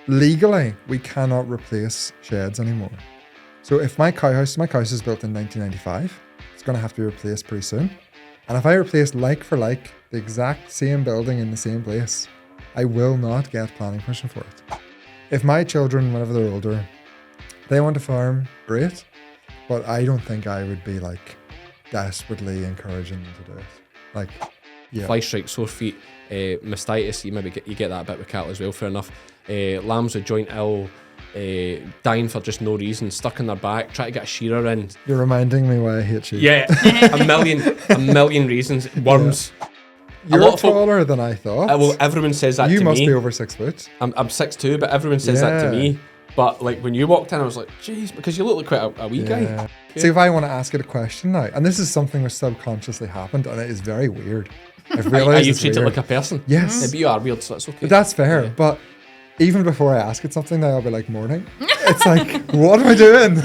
legally, we cannot replace sheds anymore. So if my cow house is built in 1995, it's going to have to be replaced pretty soon. And if I replace like for like the exact same building in the same place, I will not get planning permission for it. If my children, whenever they're older, they want to farm, great. But I don't think I would be like desperately encouraging them to do it. Like, yeah. Fly strike, sore feet, mastitis, you get that a bit with cattle as well, fair enough. Lambs with joint ill, dying for just no reason, stuck in their back, try to get a shearer in. You're reminding me why I hate you. Yeah, a million reasons. Worms. Yeah. You're taller than I thought. Well, everyone says that to me. You must be over 6 foot. I'm 6'2", but everyone says that to me. But like when you walked in, I was like, jeez, because you look like quite a wee guy. Yeah. See, if I want to ask it a question now, and this is something which subconsciously happened, and it is very weird. I've realised Are you treated like a person? Yes. Maybe you are weird, so that's okay. But that's fair. Yeah. But even before I ask it something now, I'll be like, morning. It's like, what am I doing?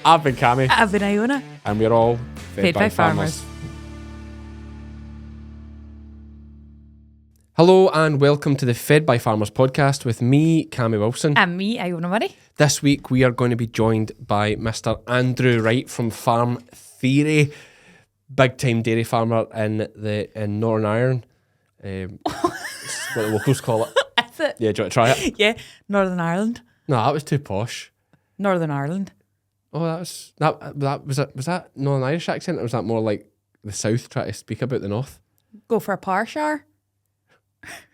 I've been Cammy. I've been Iona. And we're all fed by farmers. Hello and welcome to the Fed by Farmers podcast with me, Cammy Wilson. And me, Iona Murray. This week we are going to be joined by Mr. Andrew Wright from Farm Theory, big time dairy farmer in Northern Ireland. What the locals call it. Is it? Yeah, do you want to try it? Yeah, Northern Ireland. No, that was too posh. Northern Ireland. Oh, was that Northern Irish accent, or was that more like the South trying to speak about the North? Go for a power shower.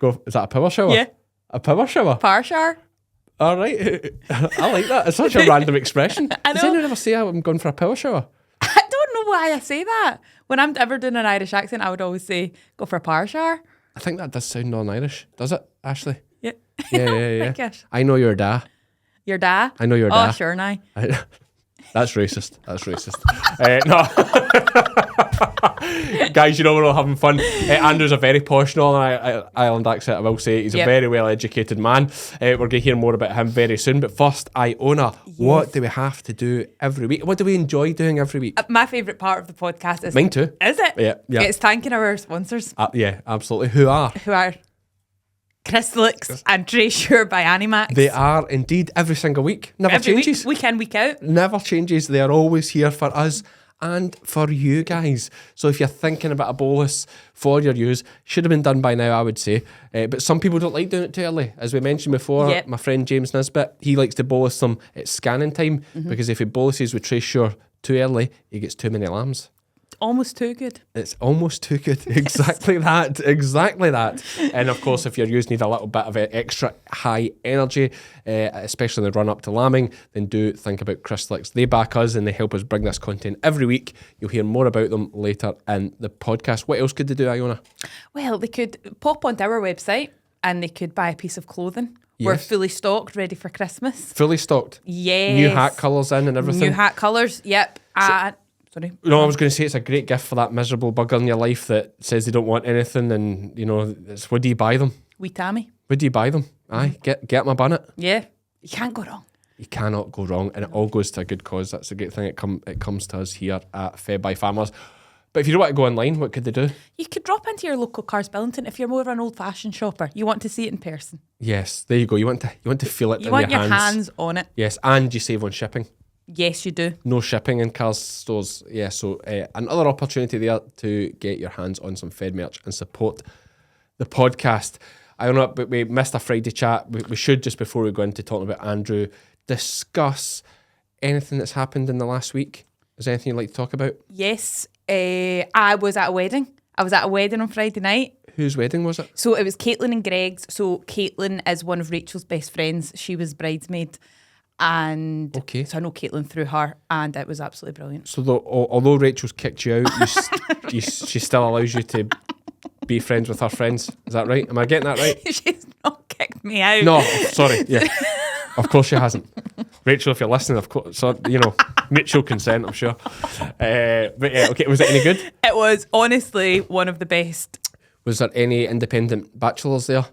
Is that a power shower? Yeah. A power shower? Power shower. All right. I like that. It's such a random expression. I know. Does anyone ever say I'm going for a power shower? I don't know why I say that. When I'm ever doing an Irish accent, I would always say, go for a power shower. I think that does sound non-Irish. Does it, Ashley? Yeah. Yeah. I guess. I know your da. Your da? I know your da. Oh, sure, now. That's racist. No. Guys, you know we're all having fun. Andrew's a very posh Northern Ireland accent, I will say. He's a very well-educated man. We're going to hear more about him very soon. But first, Iona, what do we have to do every week? What do we enjoy doing every week? My favourite part of the podcast is... Mine too. Is it? Yeah. It's thanking our sponsors. Yeah, absolutely. Who are Crystalyx and Tracesure by Animax. They are indeed every single week. Never changes. Week in, week out. Never changes. They are always here for us and for you guys. So if you're thinking about a bolus for your ewes, should have been done by now, I would say. But some people don't like doing it too early. As we mentioned before, my friend James Nisbet, he likes to bolus them at scanning time because if he boluses with Tracesure too early, he gets too many lambs. Almost too good. It's almost too good. Exactly that. And of course, if your ewes need a little bit of extra high energy, especially in the run up to lambing, then do think about Crystalyx. They back us and they help us bring this content every week. You'll hear more about them later in the podcast. What else could they do, Iona? Well, they could pop onto our website and they could buy a piece of clothing. Yes. We're fully stocked, ready for Christmas. Fully stocked? Yes. New hat colours in and everything? New hat colours, yep. Sorry. No, I was going to say it's a great gift for that miserable bugger in your life that says they don't want anything, and where do you buy them? Wee Tammy. Where do you buy them? Aye, get my bunnet. Yeah, you can't go wrong. You cannot go wrong, and it all goes to a good cause. That's a great thing. It comes to us here at Fed by Farmers. But if you don't want to go online, what could they do? You could drop into your local Cars Billington if you're more of an old-fashioned shopper. You want to see it in person. Yes, there you go. You want to feel it. You want your hands on it. Yes, and you save on shipping. Yes, you do. No shipping in Cars stores. Yeah, so another opportunity there to get your hands on some Fed merch and support the podcast. I don't know, but we missed a Friday chat. We should, just before we go into talking about Andrew, discuss anything that's happened in the last week. Is there anything you'd like to talk about? Yes, I was at a wedding. I was at a wedding on Friday night. Whose wedding was it? So it was Caitlin and Greg's. So Caitlin is one of Rachel's best friends. She was bridesmaid. And so I know Caitlin through her, and it was absolutely brilliant. So although Rachel's kicked you out, she still allows you to be friends with her friends. Is that right? Am I getting that right? She's not kicked me out. No, sorry. Yeah, of course she hasn't. Rachel, if you're listening, of course, so, mutual consent, I'm sure. But yeah, okay. Was it any good? It was honestly one of the best. Was there any independent bachelors there?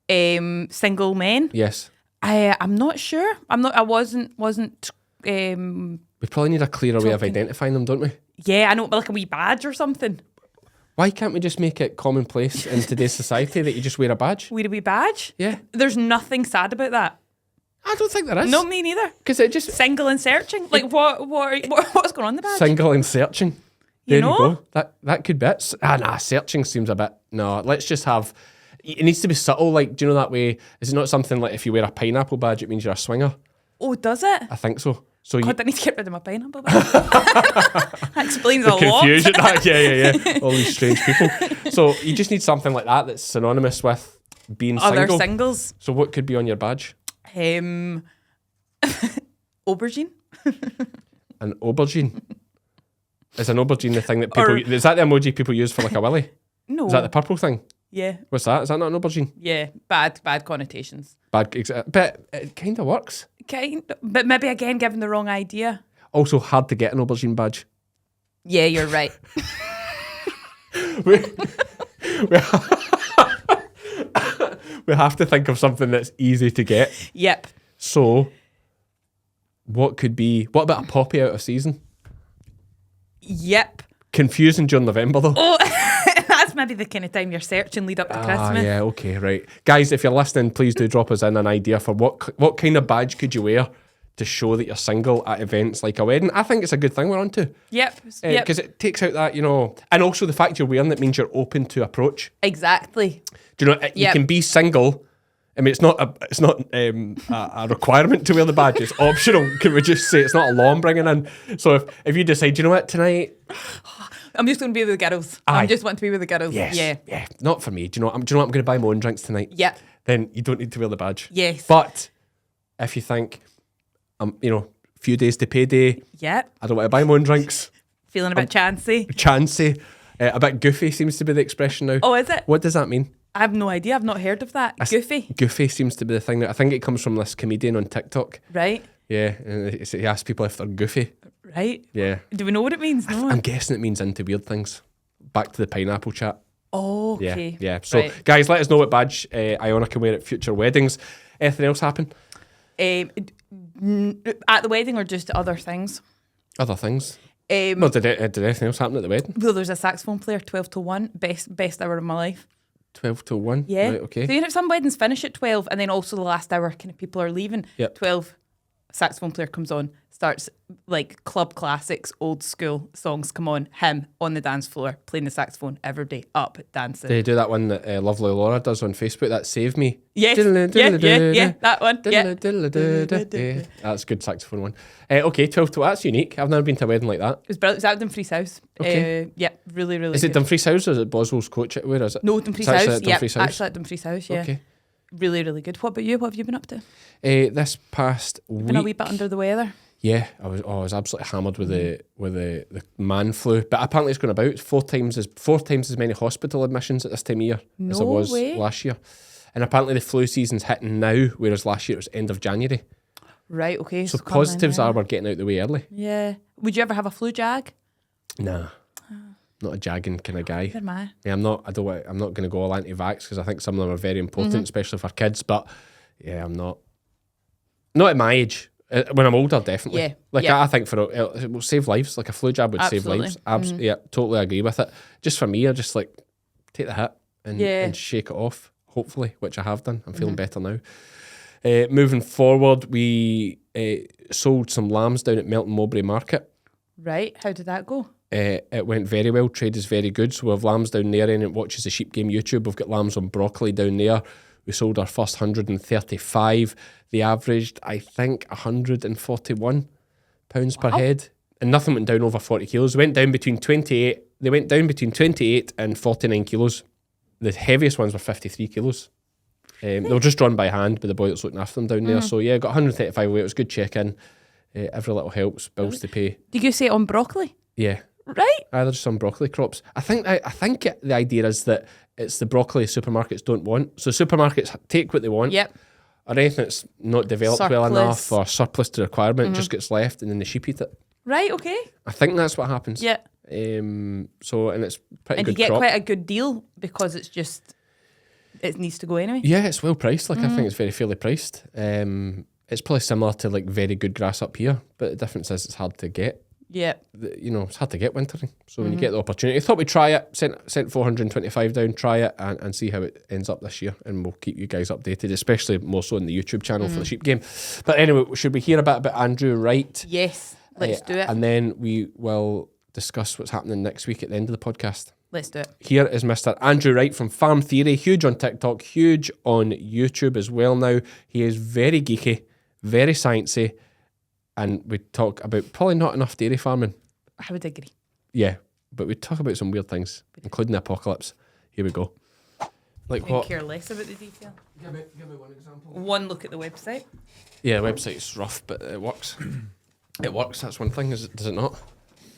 Single men? Yes. I'm not sure. I wasn't. We probably need a clearer way of identifying them, don't we? Yeah, I know, like a wee badge or something. Why can't we just make it commonplace in today's society that you just wear a badge? Wear a wee badge? Yeah. There's nothing sad about that. I don't think there is. No, me neither. Because it just... Single and searching. Like, what's going on in the badge? Single and searching. There You know? you go. That could be it. Searching seems a bit... No, let's just have... It needs to be subtle. Like, do you know that way? Is it not something like if you wear a pineapple badge, it means you're a swinger? Oh, does it? I think so. So God, I need to get rid of my pineapple badge. That explains a lot. Confusion. Yeah. All these strange people. So you just need something like that that's synonymous with being Other single. singles. So what could be on your badge? Aubergine. An aubergine. Is an aubergine the thing that people... is that the emoji people use for like a willy? No. Is that the purple thing? Yeah. What's that? Is that not an aubergine? Yeah. Bad connotations. But it kind of works. But maybe again given the wrong idea. Also hard to get an aubergine badge. Yeah, you're right. we have to think of something that's easy to get. Yep. So, what about a poppy out of season? Yep. Confusing during November though. Oh, that's maybe the kind of time you're searching lead up to Christmas. Yeah, okay, right. Guys, if you're listening, please do drop us in an idea for what kind of badge could you wear to show that you're single at events like a wedding. I think it's a good thing we're on to. Yep. Because it takes out that, and also the fact you're wearing it means you're open to approach. Exactly. Do you know, you can be single. I mean, it's not a requirement to wear the badge. It's optional. Can we just say it's not a law I'm bringing in? So if you decide, you know what, tonight... I'm just going to be with the girls. I just want to be with the girls. Yes. Yeah. Not for me. Do you know what? I'm going to buy my own drinks tonight. Yeah. Then you don't need to wear the badge. Yes. But if you think, a few days to payday. Yeah. I don't want to buy my own drinks. Feeling a bit chancy. A bit goofy seems to be the expression now. Oh, is it? What does that mean? I have no idea. I've not heard of that. Goofy. Goofy seems to be the thing. I think it comes from this comedian on TikTok. Right. Yeah, and he asks people if they're goofy. Right. Yeah. Do we know what it means? No. I'm guessing it means into weird things. Back to the pineapple chat. Oh, okay. Yeah. So, right. Guys, let us know what badge Iona can wear at future weddings. Anything else happen? At the wedding or just other things? Other things. Well, did anything else happen at the wedding? Well, there's a saxophone player, 12 to 1, best hour of my life. 12 to 1? Yeah. Right, okay. So you know, some weddings finish at 12 and then also the last hour kind of people are leaving. Yep. 12, saxophone player comes on, starts like club classics, old school songs come on, him on the dance floor, playing the saxophone every day, up, dancing. They do that one that Lovely Laura does on Facebook, that Save Me. Yes, yeah, that one. Yeah. That's a good saxophone one. Okay, 12 to... That's unique. I've never been to a wedding like that. It was brilliant. It was at Dumfries House. Okay. Yeah, really, really Is good. it Dumfries House or is it Boswell's Coach? Where is it? No, Dumfries It's House. actually at Dumfries House. Actually at Dumfries House, yeah. Okay. Really, really good. What about you? What have you been up to? This past week... Been a wee bit under the weather? Yeah, I was absolutely hammered with the man flu. But apparently it's going about four times as many hospital admissions at this time of year as it was last year. And apparently the flu season's hitting now, whereas last year it was end of January. Right, okay. So positives are we're getting out the way early. Yeah. Would you ever have a flu jag? Nah. Not a jagging kind of guy. Neither am I. Yeah, I'm not going to go all anti-vax because I think some of them are very important, especially for kids. But yeah, I'm not. Not at my age. When I'm older, definitely. Yeah. I think it will save lives. Like a flu jab would save lives. Yeah, totally agree with it. Just for me, I just like take the hit and shake it off. Hopefully, which I have done. I'm feeling better now. Moving forward, we sold some lambs down at Melton Mowbray Market. Right. How did that go? It went very well. Trade is very good. So we have lambs down there, and it watches the Sheep Game YouTube. We've got lambs on broccoli down there. We sold our first 135. They averaged, I think, £141 per head, and nothing went down over 40 kilos. They went down between 28 and 49 kilos. The heaviest ones were 53 kilos. They were just drawn by hand by the boy that's looking after them down there. So yeah, got 135 away. It was good check-in. Every little helps. Bills to pay. Did you say on broccoli? Yeah. Right. Either just on broccoli crops. I think the idea is that it's the broccoli supermarkets don't want. So supermarkets take what they want. Yep. Or anything that's not developed well enough or surplus to requirement just gets left and then the sheep eat it. Right, okay. I think that's what happens. Yeah. So, and it's pretty and good you get crop. quite a good deal because it's just, it needs to go anyway. Yeah, it's well priced. Like I think it's very fairly priced. It's probably similar to like very good grass up here, but the difference is it's hard to get. Yeah. It's hard to get wintering. So when you get the opportunity, I thought we'd try it, sent 425 down, try it and see how it ends up this year. And we'll keep you guys updated, especially more so on the YouTube channel for the sheep game. But anyway, should we hear a bit about Andrew Wright? Yes, let's do it. And then we will discuss what's happening next week at the end of the podcast. Let's do it. Here is Mr. Andrew Wright from Farm Theory, huge on TikTok, huge on YouTube as well now. He is very geeky, very sciencey, and we talk about probably not enough dairy farming. I would agree. Yeah, but we talk about some weird things, including the apocalypse. Here we go. Like I what? care less about the detail. Give me one example. One look at the website. Yeah, the website's rough, but it works. It works, that's one thing, does it not?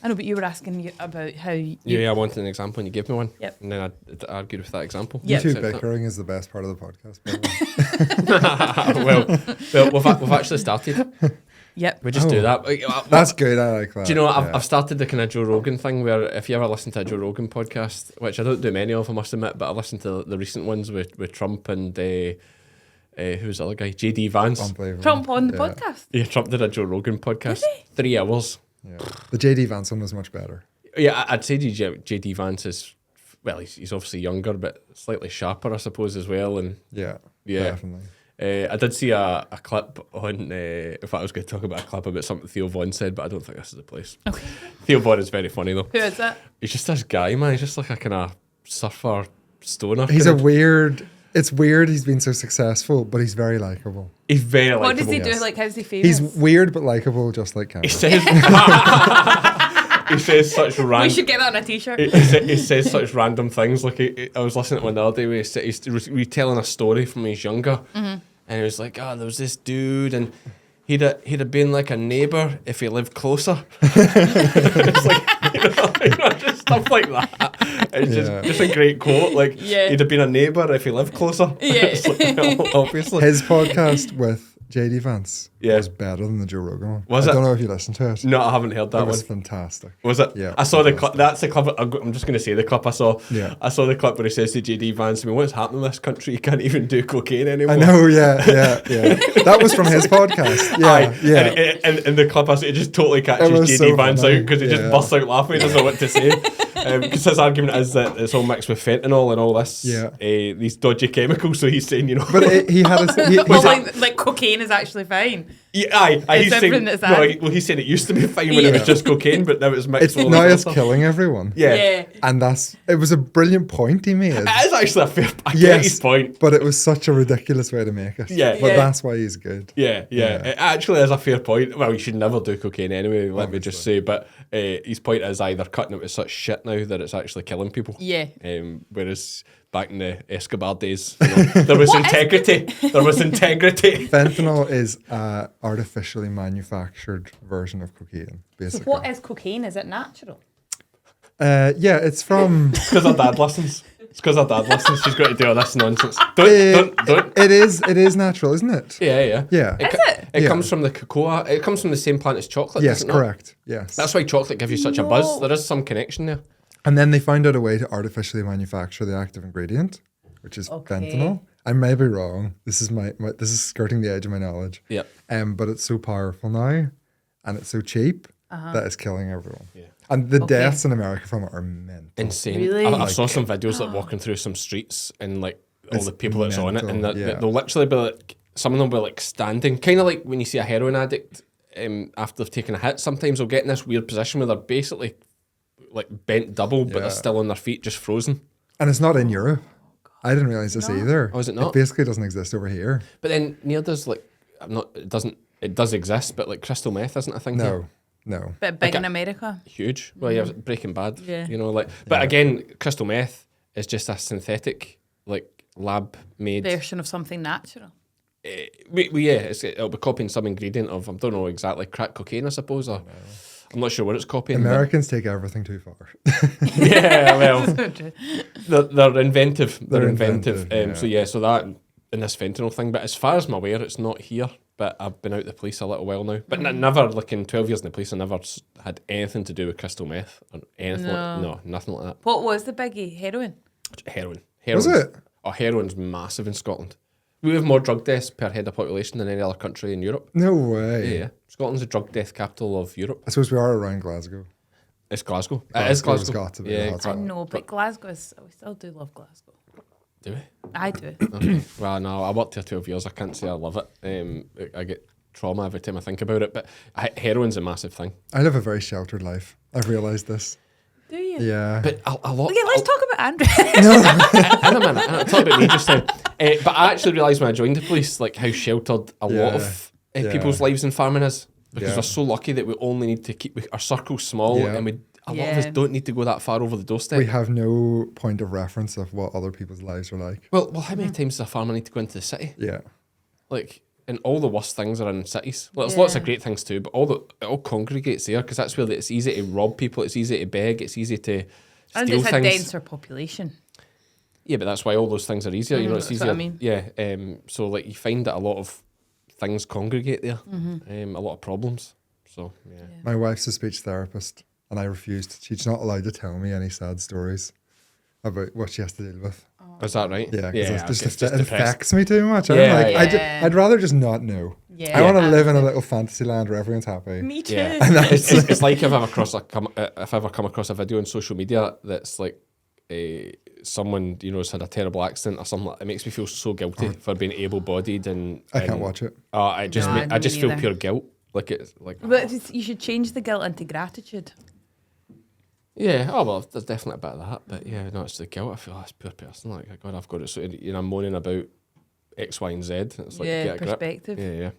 I know, but you were asking about how you... Yeah, I wanted an example and you gave me one. Yep. And then I argued with that example. Yep. You two bickering is the best part of the podcast, by the way. well, we've actually started. Yep. We just do that. That's good, I like that. Do you know what? I've started the kind of Joe Rogan thing where if you ever listen to a Joe Rogan podcast, which I don't do many of, I must admit, but I listened to the recent ones with Trump and who's the other guy? JD Vance. Trump on the podcast. Yeah, Trump did a Joe Rogan podcast. 3 hours. Yeah. The JD Vance one was much better. Yeah, I'd say JD Vance is, well, he's obviously younger, but slightly sharper, I suppose, as well. And yeah. Definitely. I did see a clip on, in fact, I was going to talk about a clip about something Theo Von said, but I don't think this is the place. Okay. Theo Von is very funny, though. Who is that? He's just this guy, man. He's just like a kind of surfer stoner. He's a weird... It's weird he's been so successful, but he's very likable. He's very likable. What does he do? Like, how's he famous? He's weird but likable, just like Cammy. He says... he says such random... We should get that on a t-shirt. He says such random things. Like, I was listening to one the other day where he's retelling a story from when he's younger. Mm-hmm. And he was like, there was this dude and he'd have been like a neighbour if he lived closer. It's like, just stuff like that. It's just a great quote. Like, he'd have been a neighbour if he lived closer. Yeah. Like, obviously. His podcast with JD Vance was better than the Joe Rogan one. Was I it? don't know if you listened to it. No, I haven't heard that one. It was fantastic. Was it? Yeah. I saw the clip. That's the clip. I'm just going to say the clip I saw. Yeah. I saw the clip where he says to JD Vance, what's happening in this country? You can't even do cocaine anymore. I know, yeah. That was from his podcast. Yeah. And the clip, it just totally catches JD so Vance funny. out because he just busts out laughing. He doesn't know what to say. Because his argument is that it's all mixed with fentanyl and all this, these dodgy chemicals. So he's saying, But he had a... like cocaine is actually fine. Yeah, he's saying, he said it used to be fine when it was just cocaine, but now it's mixed with now it's killing everyone. Yeah. And it was a brilliant point he made. It is actually a fair get his point. But it was such a ridiculous way to make it. Yeah. But that's why he's good. Yeah. It actually is a fair point. Well, you should never do cocaine anyway, let me just say. But his point is either cutting it with such shit now that it's actually killing people. Yeah. Whereas back in the Escobar days, there was integrity. There was integrity. Fentanyl is an artificially manufactured version of cocaine, basically. So what is cocaine? Is it natural? It's from... It's because her dad listens. She's got to do all this nonsense. Don't. It is natural, isn't it? Yeah. It Is comes from the cocoa. It comes from the same plant as chocolate. Yes, correct. Yes. That's why chocolate gives you such a buzz. There is some connection there. And then they found out a way to artificially manufacture the active ingredient, which is fentanyl. I may be wrong. This is this is skirting the edge of my knowledge. Yeah. But it's so powerful now, and it's so cheap that it's killing everyone. Yeah. And the deaths in America from it are mental. Insane. Really? I saw some videos like walking through some streets and like all the people that's on it, and they'll literally be like, some of them will be like standing, kind of like when you see a heroin addict after they've taken a hit. Sometimes they'll get in this weird position where they're basically like bent double, but they're still on their feet, just frozen. And it's not in Europe. I didn't realize this either. Oh, is it not? It basically doesn't exist over here. But then near does like it does exist, but like crystal meth isn't a thing here. No. But big in America. Huge. Well, yeah, Breaking Bad. Yeah. But again, crystal meth is just a synthetic, like lab made version of something natural. It'll be copying some ingredient of, I don't know exactly, crack cocaine, I suppose, or I'm not sure what it's copying. Americans take everything too far. Yeah, well, they're inventive. They're inventive. Yeah. So that in this fentanyl thing. But as far as I'm aware, it's not here. But I've been out the police a little while now. But never, like in 12 years in the police, I never had anything to do with crystal meth or anything. Nothing like that. What was the biggie? Heroin? Heroin. Was it? Oh, heroin's massive in Scotland. We have more drug deaths per head of population than any other country in Europe. No way. Yeah. Scotland's the drug death capital of Europe. I suppose we are around Glasgow. It's Glasgow. It is Glasgow's Glasgow. got to be Yeah, the hotspot. I know, but Glasgow is. We still do love Glasgow. Do we? I do. Okay. Well, no, I worked here 12 years. I can't say I love it. I get trauma every time I think about it, but heroin's a massive thing. I live a very sheltered life. I've realised this. Do you? Yeah. But a lot. Okay, let's talk about Andrew. In a minute. I'll talk about me just now. But I actually realised when I joined the police, like how sheltered a lot of people's lives in farming is, because we're so lucky that we only need to keep our circle small, and a lot of us don't need to go that far over the doorstep. We have no point of reference of what other people's lives are like. Well, how many times does a farmer need to go into the city? Yeah. Like, and all the worst things are in cities. Well, there's lots of great things too, but it all congregates there, because that's where it's easy to rob people, it's easy to beg, it's easy to steal and it's things. a denser population. Yeah, but that's why all those things are easier. You know, it's easier. What I mean. Yeah. So like you find that a lot of things congregate there. A lot of problems. So yeah. My wife's a speech therapist, and I refused. She's not allowed to tell me any sad stories about what she has to deal with. Is that right? Yeah, because it's it affects me too much. Yeah, I'd rather just not know. Yeah, I want to live in a little fantasy land where everyone's happy. Me too. Yeah. It's like if I ever come across a video on social media that's like someone has had a terrible accident or something. It makes me feel so guilty for being able-bodied, and I can't watch it. I just feel pure guilt. Like it's like. But you should change the guilt into gratitude. Yeah, oh well, there's definitely a bit of that, but yeah, no, it's the guilt. I feel that's poor person. Like, God, I've got it. So I'm moaning about X, Y, and Z. It's like get a grip. Perspective. Yeah.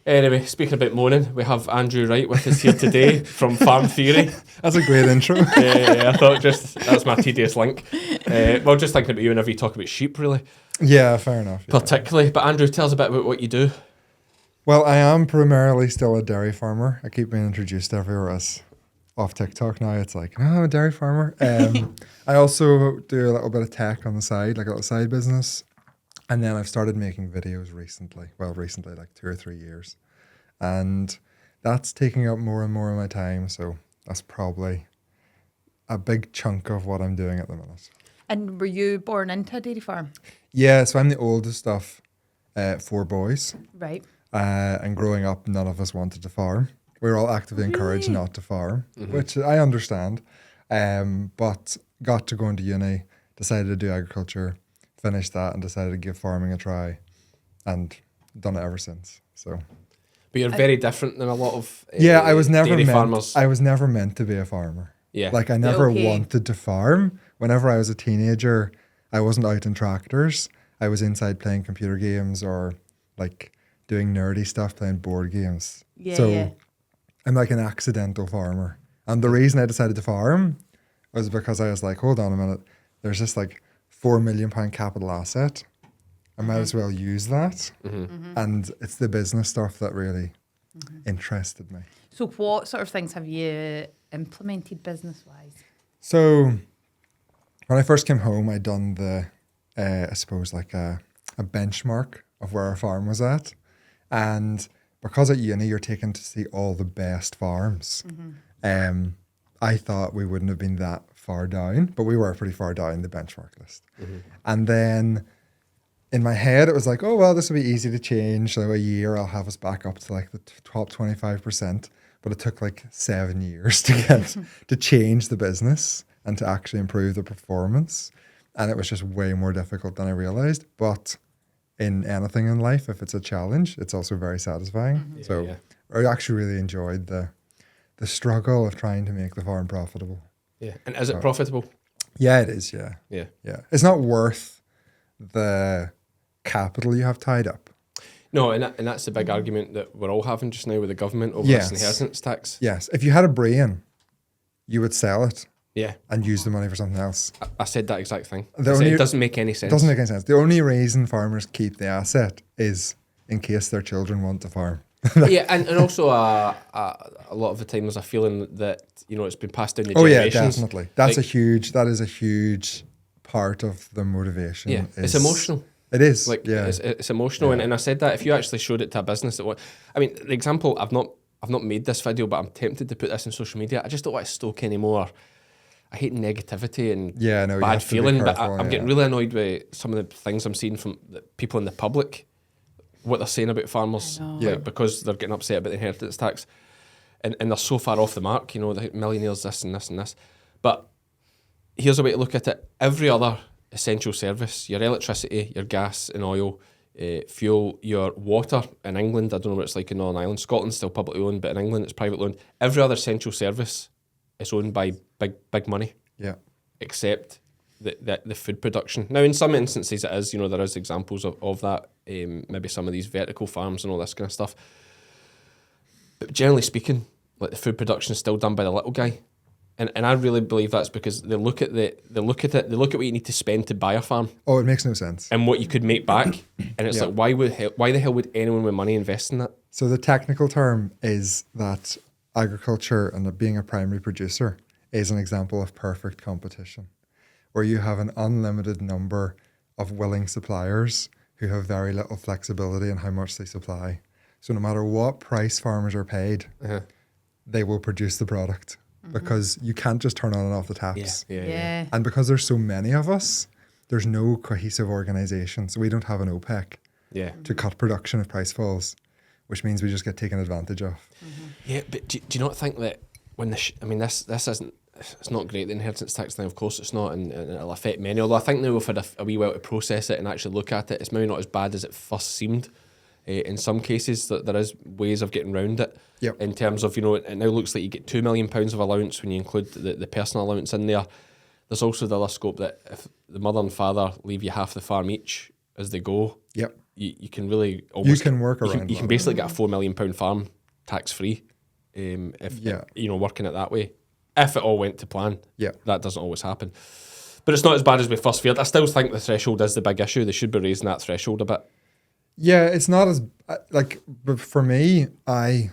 Anyway, speaking about moaning, we have Andrew Wright with us here today from Farm Theory. That's a great intro. I thought that's my tedious link. Well, just thinking about you whenever you talk about sheep, really. Yeah, fair enough. Yeah. Particularly, but Andrew, tell us a bit about what you do. Well, I am primarily still a dairy farmer. I keep being introduced everywhere as off TikTok now. It's like, I'm a dairy farmer. I also do a little bit of tech on the side, like a little side business. And then I've started making videos recently. Well, recently, like 2 or 3 years. And that's taking up more and more of my time. So that's probably a big chunk of what I'm doing at the minute. And were you born into a dairy farm? Yeah, so I'm the oldest of 4 boys. Right. And growing up, none of us wanted to farm. We were all actively encouraged not to farm, which I understand. But got to go into uni, decided to do agriculture, finished that, and decided to give farming a try, and done it ever since. So, but you're very different than a lot of I was never dairy meant. farmers. I was never meant to be a farmer. Yeah, like I never wanted to farm. Whenever I was a teenager, I wasn't out in tractors. I was inside playing computer games or like doing nerdy stuff, playing board games. I'm like an accidental farmer. And the reason I decided to farm was because I was like, hold on a minute, there's this like £4 million capital asset. I might as well use that. And it's the business stuff that really interested me. So what sort of things have you implemented business-wise? So when I first came home, I'd done I suppose like a benchmark of where our farm was at. And because at uni you're taken to see all the best farms, I thought we wouldn't have been that far down, but we were pretty far down the benchmark list. And then in my head it was like, oh well, this will be easy to change. So a year I'll have us back up to like the top 25%. But it took like 7 years to get to change the business and to actually improve the performance. And it was just way more difficult than I realized. But in anything in life, if it's a challenge, it's also very satisfying. I actually really enjoyed the struggle of trying to make the farm profitable. Yeah. And is it profitable? Yeah, it is. Yeah. It's not worth the capital you have tied up. No, and that's the big argument that we're all having just now with the government over this inheritance tax. Yes. If you had a brain, you would sell it. Yeah. And use the money for something else. I said that exact thing. It doesn't make any sense. It doesn't make any sense. The only reason farmers keep the asset is in case their children want to farm. And also a lot of the time there's a feeling that, it's been passed down the generations. Oh yeah, definitely. That is a huge part of the motivation. Yeah, it's emotional. It is. It's emotional. And I said that if you actually showed it to a business the example, I've not made this video, but I'm tempted to put this on social media. I just don't want to stoke any more I hate negativity and Yeah, no, you bad have to be feeling, but careful, I'm getting really annoyed with some of the things I'm seeing from the people in the public, what they're saying about farmers, like, because they're getting upset about the inheritance tax, and they're so far off the mark, you know, the millionaires, this and this and this. But here's a way to look at it. Every other essential service, your electricity, your gas and oil, fuel, your water in England, I don't know what it's like in Northern Ireland, Scotland's still publicly owned, but in England it's privately owned. Every other essential service is owned by big money. Yeah. Except the food production. Now, in some instances it is, you know, there is examples of that, maybe some of these vertical farms and all this kind of stuff. But generally speaking, like the food production is still done by the little guy. And I really believe that's because they look at what you need to spend to buy a farm. Oh, it makes no sense. And what you could make back. And it's like, why the hell would anyone with money invest in that? So the technical term is that agriculture and being a primary producer is an example of perfect competition, where you have an unlimited number of willing suppliers who have very little flexibility in how much they supply. So no matter what price farmers are paid, they will produce the product because you can't just turn on and off the taps. Yeah. And because there's so many of us, there's no cohesive organization. So we don't have an OPEC to cut production if price falls, which means we just get taken advantage of. Yeah, but do you not think that when this isn't, it's not great, the inheritance tax thing, of course it's not, and it'll affect many, although I think now we've had a wee while to process it and actually look at it. It's maybe not as bad as it first seemed. In some cases, that there is ways of getting around it. In terms of, you know, it now looks like you get £2 million of allowance when you include the personal allowance in there. There's also the other scope that if the mother and father leave you half the farm each as they go, you can really almost... You can work around You can basically get a £4 million farm tax-free if, you know, working it that way. If it all went to plan, that doesn't always happen. But it's not as bad as we first feared. I still think the threshold is the big issue. They should be raising that threshold a bit. Yeah, it's not as, like, but for me, I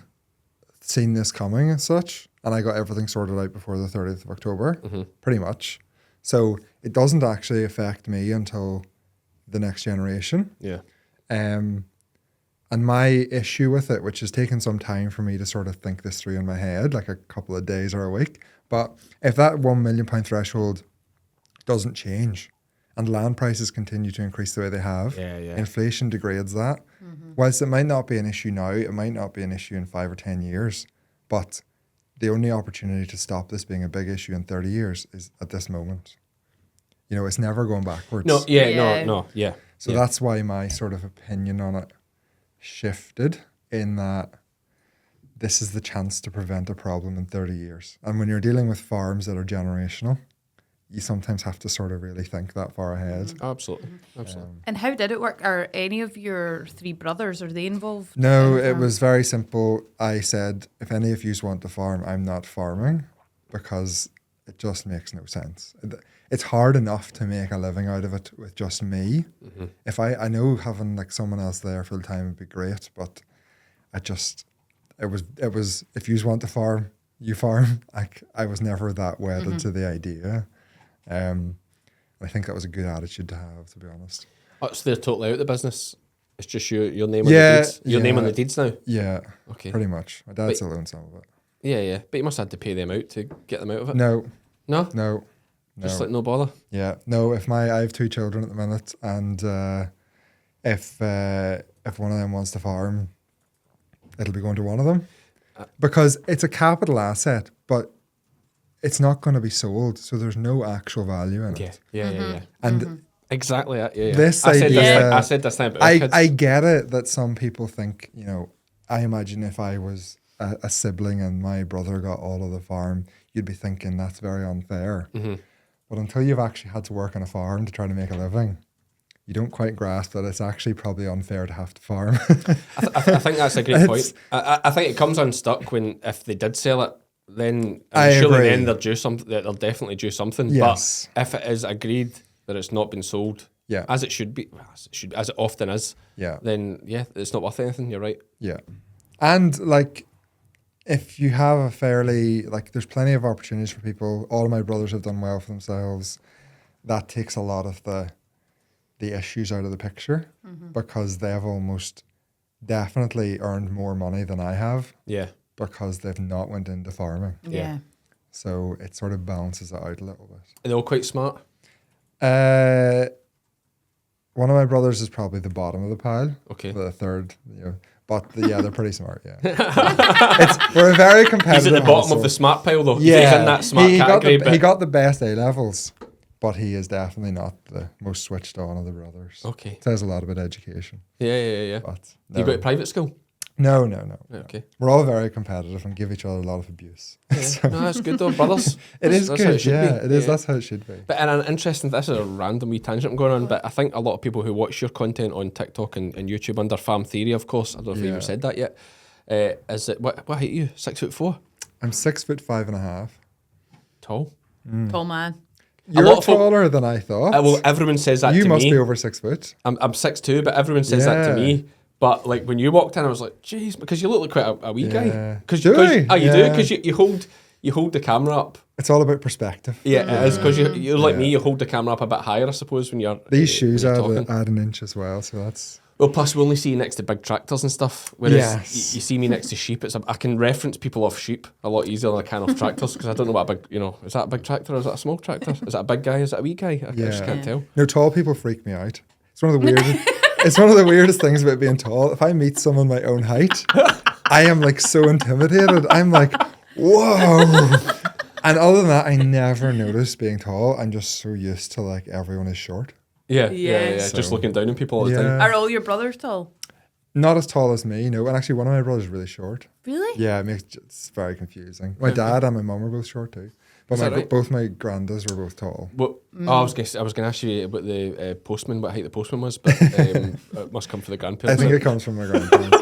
seen this coming as such, and I got everything sorted out before the 30th of October, pretty much. So it doesn't actually affect me until the next generation. And my issue with it, which has taken some time for me to sort of think this through in my head, like a couple of days or a week, but if that £1 million threshold doesn't change and land prices continue to increase the way they have, inflation degrades that. Whilst it might not be an issue now, it might not be an issue in 5 or 10 years, but the only opportunity to stop this being a big issue in 30 years is at this moment. You know, it's never going backwards. So that's why my sort of opinion on it shifted, in that this is the chance to prevent a problem in 30 years. And when you're dealing with farms that are generational, you sometimes have to sort of really think that far ahead. Absolutely. And how did it work? Are any of your 3 brothers, are they involved? No, it was very simple. I said, if any of you want to farm, I'm not farming, because it just makes no sense. It's hard enough to make a living out of it with just me. If I know having like someone else there full time would be great, but it was if you want to farm, you farm. I was never that wedded to the idea. I think that was a good attitude to have, to be honest. Oh, so they're totally out of the business. It's just your name on the deeds. Your name on the deeds now. Yeah. Okay. Pretty much. My dad still owns some of it. Yeah. But you must have had to pay them out to get them out of it. No. Just like no bother. Yeah. No. I have 2 children at the minute, and if one of them wants to farm, it'll be going to one of them, because it's a capital asset, but it's not going to be sold, so there's no actual value in it. Yeah. And exactly. This idea, I said this time about kids. I get it that some people think, you know, I imagine if I was a sibling and my brother got all of the farm, you'd be thinking that's very unfair. But until you've actually had to work on a farm to try to make a living, you don't quite grasp that it's actually probably unfair to have to farm. I think that's a great point. I think it comes unstuck if they did sell it, then surely then they'll definitely do something. Yes. But if it is agreed that it's not been sold, as it should be, as it often is, then it's not worth anything. You're right. Yeah, and like, if you have a fairly, like, there's plenty of opportunities for people. All of my brothers have done well for themselves. That takes a lot of the issues out of the picture, because they've almost definitely earned more money than I have. Yeah. Because they've not went into farming. Yeah. So it sort of balances it out a little bit. Are they all quite smart? One of my brothers is probably the bottom of the pile. Okay. The third, but they're pretty smart. Yeah. We're a very competitive. He's at the bottom household. of the smart pile, though. Yeah, He's in that smart category. He got the best A levels, but he is definitely not the most switched on of the brothers. Okay. It says a lot about education. Yeah. But Do you go to private school? No. Okay. We're all very competitive and give each other a lot of abuse. Yeah. So No, that's good though, brothers. it is That's how good. it should Yeah, be. it is. That's how it should be. But in an interesting, this is a random wee tangent I'm going on, but I think a lot of people who watch your content on TikTok and YouTube under Farm Theory, of course, I don't know if you even said that yet, is it, what height are you? 6'4"? I'm 6'5.5". Tall? Tall man. You're taller than I thought. Well, everyone says that to me. You must be over 6 foot. I'm 6'2", but everyone says that to me. But like when you walked in, I was like, "Jeez," because you look like quite a wee guy. Do Because you hold the camera up. It's all about perspective. Yeah, it is because you're like me. You hold the camera up a bit higher, I suppose, when you're. These shoes when add you're an inch as well, so that's. Well, plus we only see you next to big tractors and stuff. Whereas Yes. you see me next to sheep. I can reference people off sheep a lot easier than I can off tractors because I don't know what a big, is that a big tractor or is that a small tractor? Is that a big guy? Is that a wee guy? I just can't tell. No, tall people freak me out. It's one of the weirdest. It's one of the weirdest things about being tall. If I meet someone my own height, I am like so intimidated. I'm like, whoa. And other than that, I never notice being tall. I'm just so used to like everyone is short. Yeah. So, just looking down on people all the time. Are all your brothers tall? Not as tall as me, no. And actually, one of my brothers is really short. Really? Yeah, it's very confusing. My dad and my mum are both short too. But both my grandas were both tall. Well, I was going to ask you about the postman, what height the postman was, but it must come from the grandparents. I think it comes from my grandparents.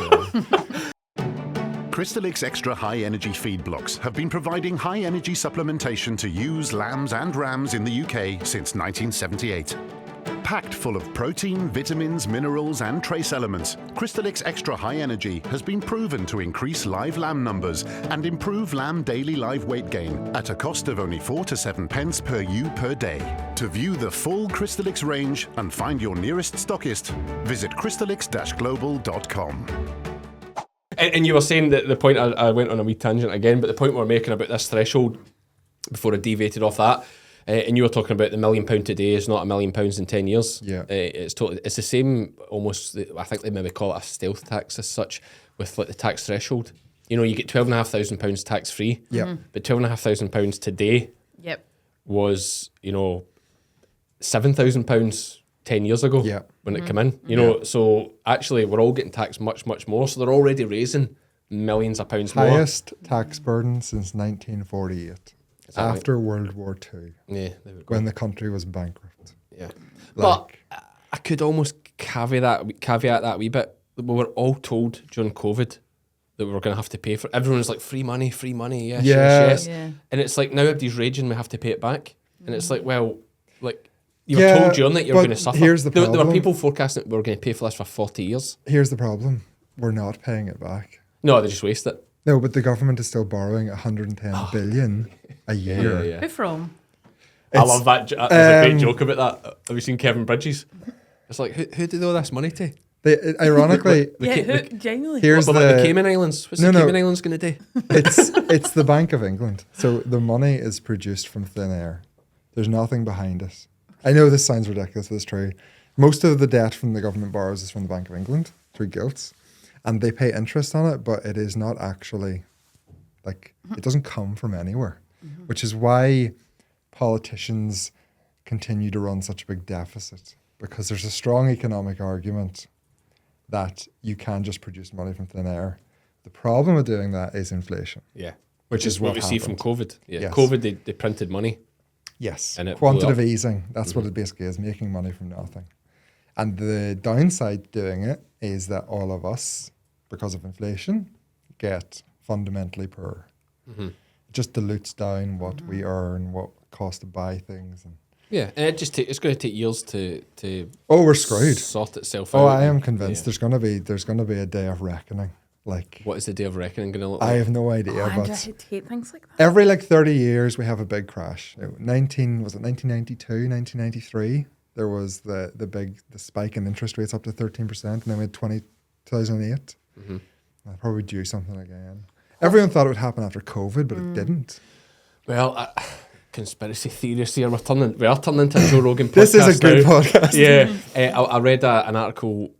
Crystalyx Extra High Energy Feed Blocks have been providing high energy supplementation to ewes, lambs and rams in the UK since 1978. Packed full of protein, vitamins, minerals and trace elements, Crystalyx Extra High Energy has been proven to increase live lamb numbers and improve lamb daily live weight gain at a cost of only 4 to 7 pence per ewe per day. To view the full Crystalyx range and find your nearest stockist, visit crystalyx-global.com. And you were saying that the point, I went on a wee tangent again, but the point we're making about this threshold, before I deviated off that, and you were talking about the £1 million today is not £1 million in 10 years. Yeah. It's the same almost, I think they maybe call it a stealth tax as such, with like the tax threshold. You get £12,500 tax free. Yeah. But £12,500 today was, £7,000 10 years ago when it came in. So actually we're all getting taxed much, much more. So they're already raising millions of pounds more. Highest tax burden since 1948. After World War II, there we go. when the country was bankrupt. Yeah, but I could almost caveat that a wee bit. We were all told during COVID that we were going to have to pay for it. Everyone's like, free money, yes. Yeah. And it's like, now everybody's raging, we have to pay it back. And it's like, well, like, you were told during that you're going to suffer. Here's the problem. There were people forecasting that we were going to pay for this for 40 years. Here's the problem. We're not paying it back. No, they just waste it. No, but the government is still borrowing 110 billion a year. Yeah. Who from? I love that. There's a great joke about that. Have you seen Kevin Bridges? It's like, who did all this money to? Ironically, Genuinely. here's the Cayman Islands. What's the Cayman Islands going to do? It's the Bank of England. So the money is produced from thin air. There's nothing behind it. I know this sounds ridiculous, but it's true. Most of the debt from the government borrows is from the Bank of England through gilts. And they pay interest on it, but it is not actually, it doesn't come from anywhere, which is why politicians continue to run such a big deficit, because there's a strong economic argument that you can just produce money from thin air. The problem with doing that is inflation. Yeah, which is what we see from COVID. Yeah, yes. COVID, they printed money. Yes, and it quantitative easing, that's what it basically is, making money from nothing. And the downside doing it is that all of us, because of inflation, get fundamentally poorer. It just dilutes down what we earn, what it costs to buy things. And and it's going to take years to we're screwed. Sort itself out. Oh, I am convinced there's going to be a day of reckoning. Like, what is the day of reckoning going to look like? I have no idea, but I hate things like that. every 30 years we have a big crash. 1992, 1993, there was the spike in interest rates up to 13%, and then we had 2008. I'll probably do something again. Everyone thought it would happen after COVID, but it didn't. Well, conspiracy theorists here. We are turning into a Joe Rogan podcast. This is a good podcast. Yeah. I read an article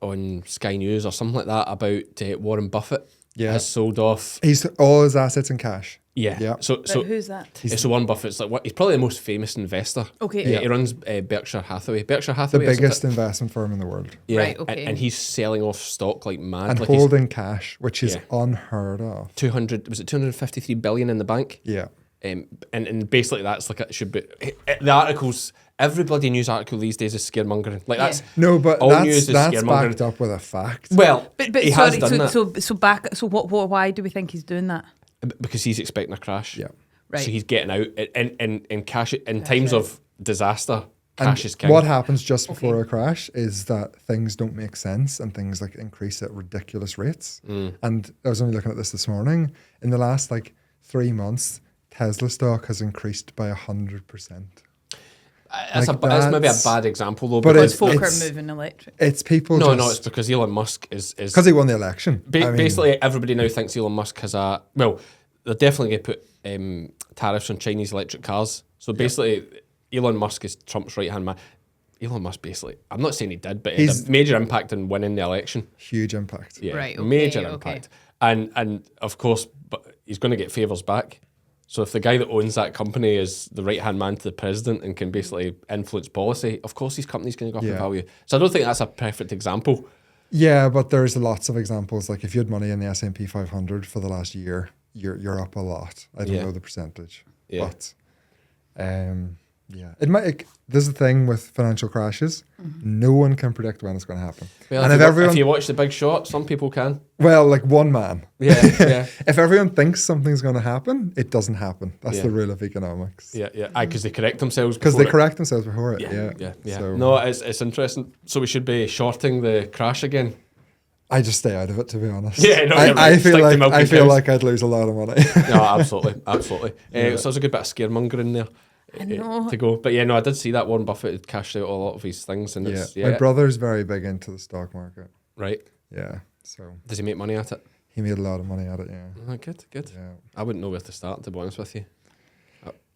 on Sky News or something like that about Warren Buffett. Yeah. Has sold off. He's all his assets in cash. Yeah. Yeah. So who's that? So Warren Buffett's he's probably the most famous investor. Okay. He runs Berkshire Hathaway. The biggest investment firm in the world. Yeah. Right, okay. And he's selling off stock like mad. And like holding cash, which is unheard of. 253 billion in the bank? Yeah. And basically that's like it should be. The articles, every bloody news article these days is scaremongering. Like that's no, but all that's news is scaremongering. backed up with a fact. Well, But he sorry, has done that. So why do we think he's doing that? Because he's expecting a crash. Yeah. Right. So he's getting out in cash in times of disaster. And Cash is king. what happens just before a crash is that things don't make sense and things like increase at ridiculous rates. And I was only looking at this morning. In the last 3 months, Tesla stock has increased by 100%. That's maybe a bad example though. But Because folk are it's- moving electric. It's people no, just... it's because Elon Musk is Because he won the election. basically everybody now thinks Elon Musk has they're definitely going to put tariffs on Chinese electric cars. So basically, Elon Musk is Trump's right hand man. Elon Musk basically, I'm not saying he did, but he had a major impact in winning the election. Huge impact. Yeah, Right, okay, major okay. impact. And of course, but he's going to get favours back. So if the guy that owns that company is the right hand man to the president and can basically influence policy, of course his company's going to go up in value. So I don't think that's a perfect example. Yeah, but there's lots of examples. Like if you had money in the S&P 500 for the last year, you're up a lot. I don't know the percentage. Yeah. But it might. There's the thing with financial crashes. No one can predict when it's going to happen. Well, and if you watch The Big Short, some people can. well, like one man. Yeah. If everyone thinks something's going to happen, it doesn't happen. That's Yeah. the rule of economics. Yeah. Because they correct themselves. Because they before correct themselves before it. Yeah. So No, it's interesting. So we should be shorting the crash again. I just stay out of it, to be honest. Yeah, no, you're right. I feel Stick to like milking I feel cows. like I'd lose a lot of money. No, absolutely. So there's a good bit of scaremongering there. I know. To go. But yeah, no, I did see that Warren Buffett had cashed out a lot of his things. And it's, My brother's very big into the stock market. Right. Yeah. So Does he make money at it? he made a lot of money at it, yeah. Oh, good. Yeah. I wouldn't know where to start, to be honest with you.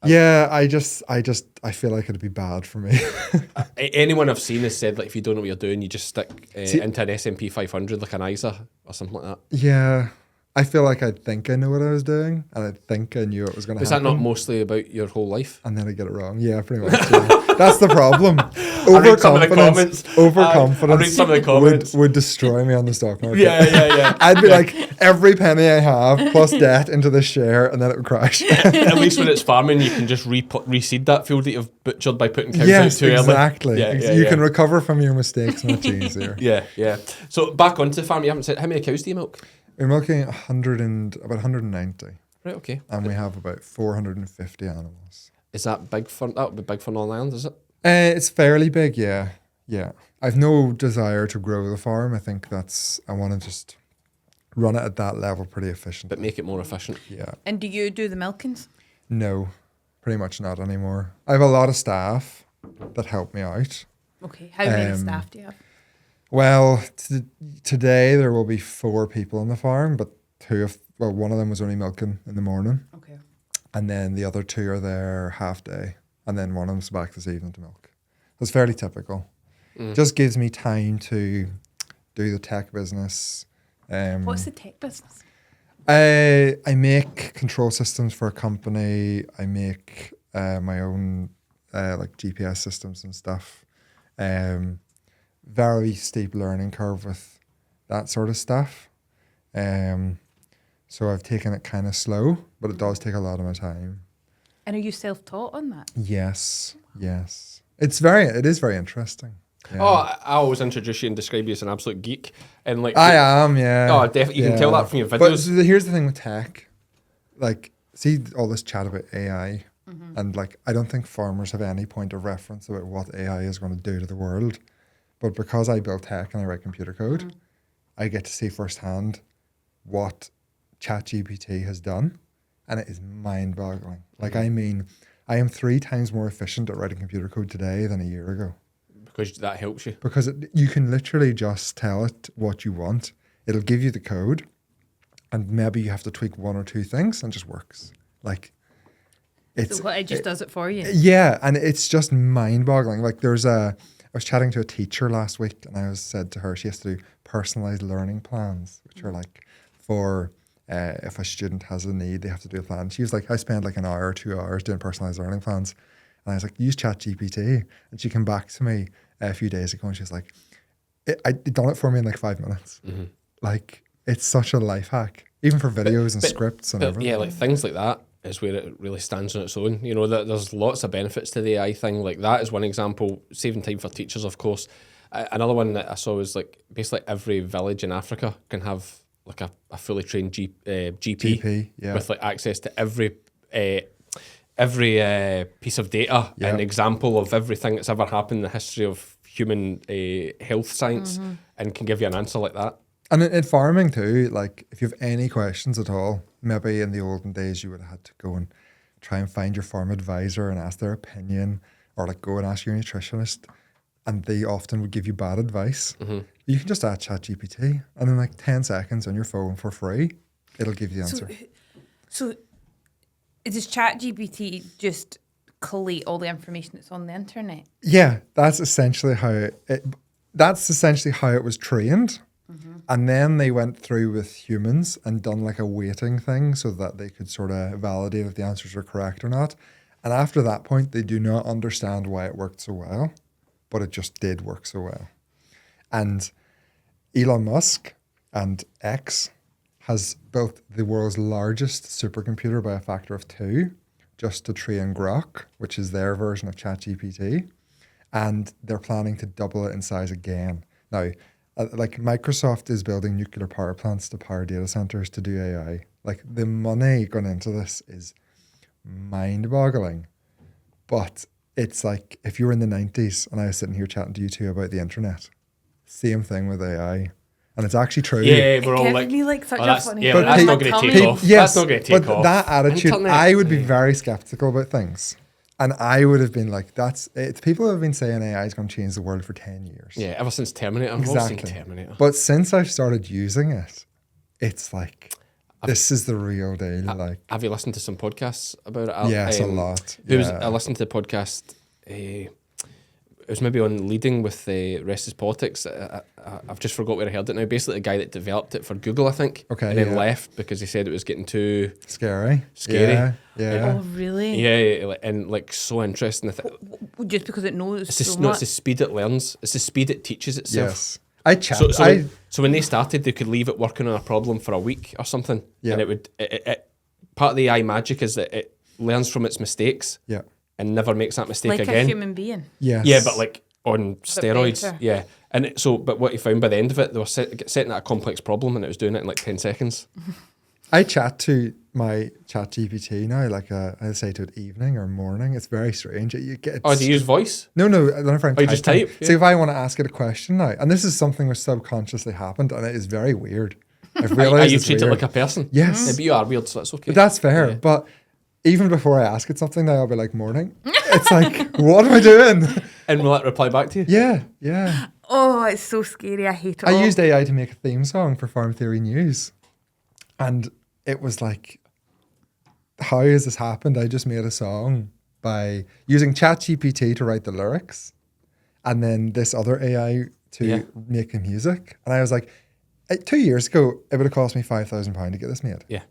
I feel like it'd be bad for me. Anyone I've seen has said, like, if you don't know what you're doing, you just stick into an S&P 500, like an ISA or something like that. Yeah. I feel like I'd think I know what I was doing and I'd think I knew it was going to Is happen. that not mostly about your whole life? And then I get it wrong. Yeah, pretty much. Yeah. That's the problem. read some of the comments. Overconfidence I read some of the comments. would destroy me on the stock market. Yeah. I'd be like, every penny I have plus debt into this share and then it would crash. At least when it's farming, you can just reseed that field that you've butchered by putting cows Yes, out too exactly. early. You can recover from your mistakes much easier. Yeah. So back onto the farm, you haven't said, how many cows do you milk? We're milking about 190. Right, okay. And we have about 450 animals. Is that big for, that would be big for Northern Ireland, is it? It's fairly big, yeah. I've no desire to grow the farm. I think I want to just run it at that level pretty efficient. But make it more efficient. Yeah. And do you do the milkings? No, pretty much not anymore. I have a lot of staff that help me out. Okay. How many staff do you have? Well, today there will be 4 people on the farm, but one of them was only milking in the morning. Okay. And then the other 2 are there half day. And then one of them's back this evening to milk. It's fairly typical. Just gives me time to do the tech business. What's the tech business? I make control systems for a company. I make my own like GPS systems and stuff. Very steep learning curve with that sort of stuff. So I've taken it kind of slow, but it does take a lot of my time. And are you self-taught on that? Yes. It is very interesting. Yeah. Oh, I always introduce you and describe you as an absolute geek. And like I am, yeah. Oh, definitely. You can tell that from your But videos. here's the thing with tech. Like, see all this chat about AI, and like, I don't think farmers have any point of reference about what AI is going to do to the world. But because I build tech and I write computer code, I get to see firsthand what ChatGPT has done, and it is mind-boggling. Like, I mean, I am 3 times more efficient at writing computer code today than a year ago. Because that helps you. Because you can literally just tell it what you want. It'll give you the code, and maybe you have to tweak 1 or 2 things, and it just works. Like, It's So what, it just does it for you? Yeah, and it's just mind-boggling. Like I was chatting to a teacher last week, and I said to her she has to do personalized learning plans, which are like for if a student has a need, they have to do a plan. She was like, I spend like an hour or 2 hours doing personalized learning plans. And I was like, use ChatGPT. And she came back to me a few days ago and she was like, it done it for me in like 5 minutes. Mm-hmm. Like, it's such a life hack, even for videos and scripts and everything. Yeah, like things like that is where it really stands on its own. You know, there's lots of benefits to the AI thing. Like that is one example, saving time for teachers, of course. Another one that I saw was like basically every village in Africa can have like a fully trained GP yeah. with like access to every piece of data, Yeah. an example of everything that's ever happened in the history of human health science, and can give you an answer like that. And in farming too, like if you have any questions at all, maybe in the olden days you would have had to go and try and find your farm advisor and ask their opinion, or like go and ask your nutritionist, and they often would give you bad advice. Mm-hmm. You can just add ChatGPT, and in like 10 seconds on your phone for free, it'll give you the answer. So does ChatGPT just collate all the information that's on the internet? Yeah, that's essentially how it was trained. And then they went through with humans and done like a weighting thing so that they could sort of validate if the answers are correct or not. And after that point, they do not understand why it worked so well, but it just did work so well. And Elon Musk and X has built the world's largest supercomputer by a factor of 2 just to train Grok, which is their version of ChatGPT. And they're planning to double it in size again. Now, like Microsoft is building nuclear power plants to power data centers to do AI. Like the money going into this is mind-boggling. But it's like if you were in the 90s and I was sitting here chatting to you two about the internet, same thing with AI. And it's actually true. Yeah, we're all like, me like such a that's, funny. yeah, But that's not pe- going to Tell take me- off. Yes, That's not going to take but off. that attitude, Internet, I would be very skeptical about things. And I would have been like, people have been saying AI is going to change the world for 10 years. Yeah, ever since Terminator. I've always seen Terminator. But since I've started using it, it's like, this is the real deal. Like, have you listened to some podcasts about it? Yes, a lot. I listened to the podcast. It was maybe on Leading with the Rest is Politics. I've just forgot where I heard it now. Basically, the guy that developed it for Google, I think. Okay, and then left because he said it was getting too scary. Yeah. Oh, really? Yeah, and like so interesting. Just because it knows It's so much. it's the speed it learns. It's the speed it teaches itself. Yes. So when they started, they could leave it working on a problem for a week or something, and it would. Part of the AI magic is that it learns from its mistakes. Yeah. And never makes that mistake like again. a human being. Yes. Yeah, but like on steroids. better. Yeah. And but what he found by the end of it, they were setting at a complex problem and it was doing it in like 10 seconds. I chat to my chat GPT now, like I say to it evening or morning. It's very strange. You get Do you use voice? No, whenever I'm you just type? See, if I want to ask it a question now, and this is something which subconsciously happened, and it is very weird. I've realized you it's treat it weird. like a person? Yes. Yeah, but you are weird, so that's okay. But that's fair. Yeah. But even before I ask it something now, I'll be like, morning. It's like, what am I doing? And will it reply back to you? Yeah. Oh, it's so scary. I hate it. I used AI to make a theme song for Farm Theory News. And it was like, how has this happened? I just made a song by using ChatGPT to write the lyrics and then this other AI to make the music. And I was like, 2 years ago, it would have cost me £5,000 to get this made. Yeah.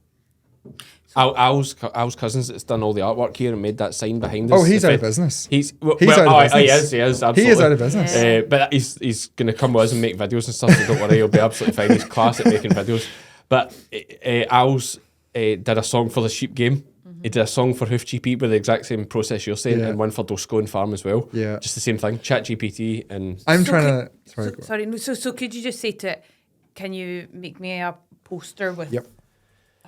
Al's cousins that's done all the artwork here and made that sign behind us. Oh, he's out of business. He's out of business. He is, absolutely. He is out of business. But he's going to come with us and make videos and stuff, so don't worry, he'll be absolutely fine. He's class at making videos. But Al's did a song for the sheep game. Mm-hmm. He did a song for Hoof GP with the exact same process you're saying, and one for Doscone Farm as well. Yeah. Just the same thing, ChatGPT. And I'm So trying to... So could you just say to it, can you make me a poster with a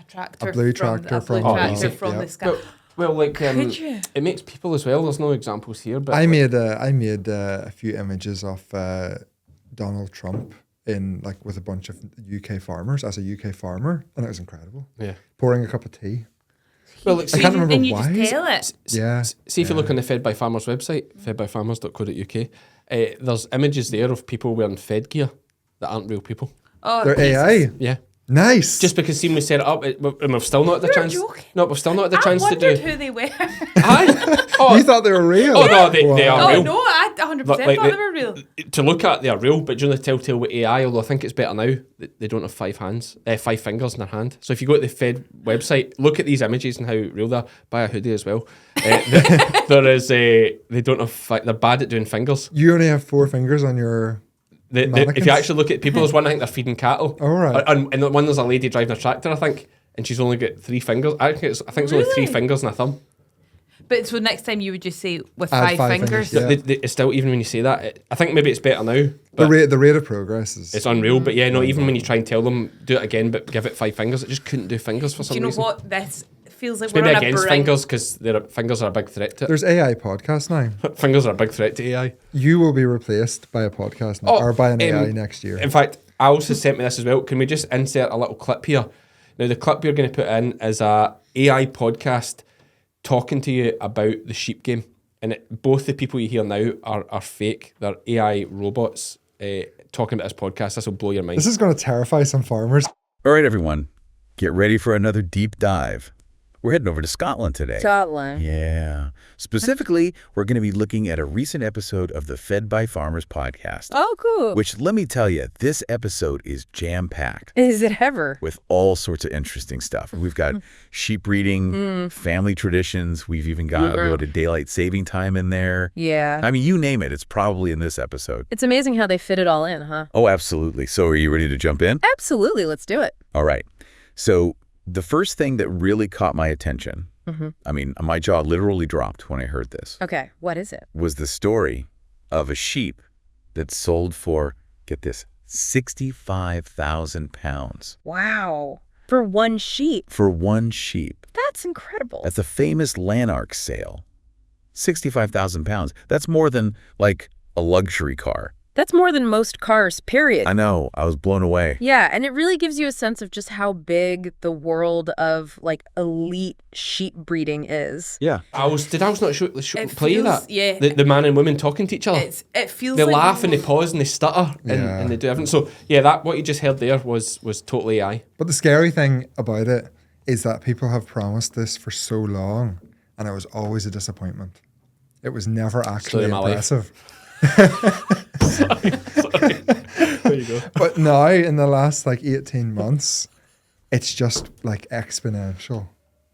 tractor? A blue tractor from the sky? Well, like Could you? it makes people as well. There's no examples here, but I made a few images of Donald Trump in like with a bunch of UK farmers as a UK farmer, and it was incredible. Yeah, pouring a cup of tea. Well, like, I can't remember and you why. just tell it. Yeah. See if you look on the Fed by Farmers website, fedbyfarmers.co.uk, there's images there of people wearing Fed gear that aren't real people. Oh, They're Jesus. AI. Yeah. Nice. Just because we set it up, and we've still not had the chance. Joking. No, we've still not had the chance to do. I wondered who they were. Aye. Oh, You thought they were real? Oh no, they are real. No, I 100% thought they were real. To look at, they are real, but during the telltale with AI, although I think it's better now, they don't have 5 fingers in their hand. So if you go to the Fed website, look at these images and how real they are. Buy a hoodie as well. They don't have. They're bad at doing fingers. You only have 4 fingers on your. If you actually look at people, there's one I think they're feeding cattle. Oh, right. And the one there's a lady driving a tractor, I think, and she's only got 3 fingers. I think it's only 3 fingers and a thumb. But so next time you would just say with Add 5 fingers. yeah. It's still, even when you say that, I think maybe it's better now. The rate of progress is. It's unreal. But yeah, no, even when you try and tell them, do it again, but give it 5 fingers, it just couldn't do fingers for some reason. Do you know what? This feels like It's we're maybe on against a brink. fingers, because fingers are a big threat to it. There's AI podcasts now. Fingers are a big threat to AI. You will be replaced by a podcast now, or by an AI next year. In fact, Alice has sent me this as well. Can we just insert a little clip here? Now, the clip you're going to put in is a AI podcast talking to you about the sheep game. And both the people you hear now are fake. They're AI robots talking about this podcast. This will blow your mind. This is going to terrify some farmers. All right, everyone, get ready for another deep dive. We're heading over to Scotland today. Scotland. Yeah. Specifically, we're going to be looking at a recent episode of the Fed by Farmers podcast. Oh, cool. Which, let me tell you, this episode is jam-packed. Is it ever? With all sorts of interesting stuff. We've got sheep breeding, family traditions. We've even got a little bit of daylight saving time in there. Yeah. I mean, you name it, it's probably in this episode. It's amazing how they fit it all in, huh? Oh, absolutely. So are you ready to jump in? Absolutely. Let's do it. All right. So the first thing that really caught my attention, I mean, my jaw literally dropped when I heard this. Okay. What is it? Was the story of a sheep that sold for, get this, 65,000 pounds. Wow. For one sheep. For one sheep. That's incredible. That's a famous Lanark sale. 65,000 pounds. That's more than, like, a luxury car. That's more than most cars, period. I know. I was blown away. Yeah, and it really gives you a sense of just how big the world of, like, elite sheep breeding is. Yeah. Did I not play you that? Yeah. The man and woman talking to each other. It feels they like laugh and they pause and they stutter Yeah. and they do everything. So yeah, that what you just heard there was totally AI. But the scary thing about it is that people have promised this for so long, and it was always a disappointment. It was never actually impressive. Sorry. There you go. But now, in the last like 18 months, it's just like exponential.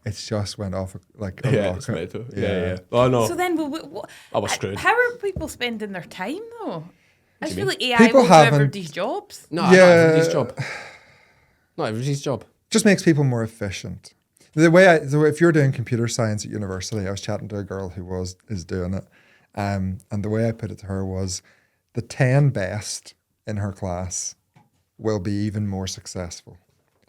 It's just went off like a rocket. It's mental. Yeah. Oh no. So then, I was screwed. How are people spending their time though? I just feel like AI People will do haven't- everybody's jobs. No, Yeah. not everybody's job. Not everybody's job. Just makes people more efficient. So if you're doing computer science at university, I was chatting to a girl who is doing it, and the way I put it to her was, the 10 best in her class will be even more successful,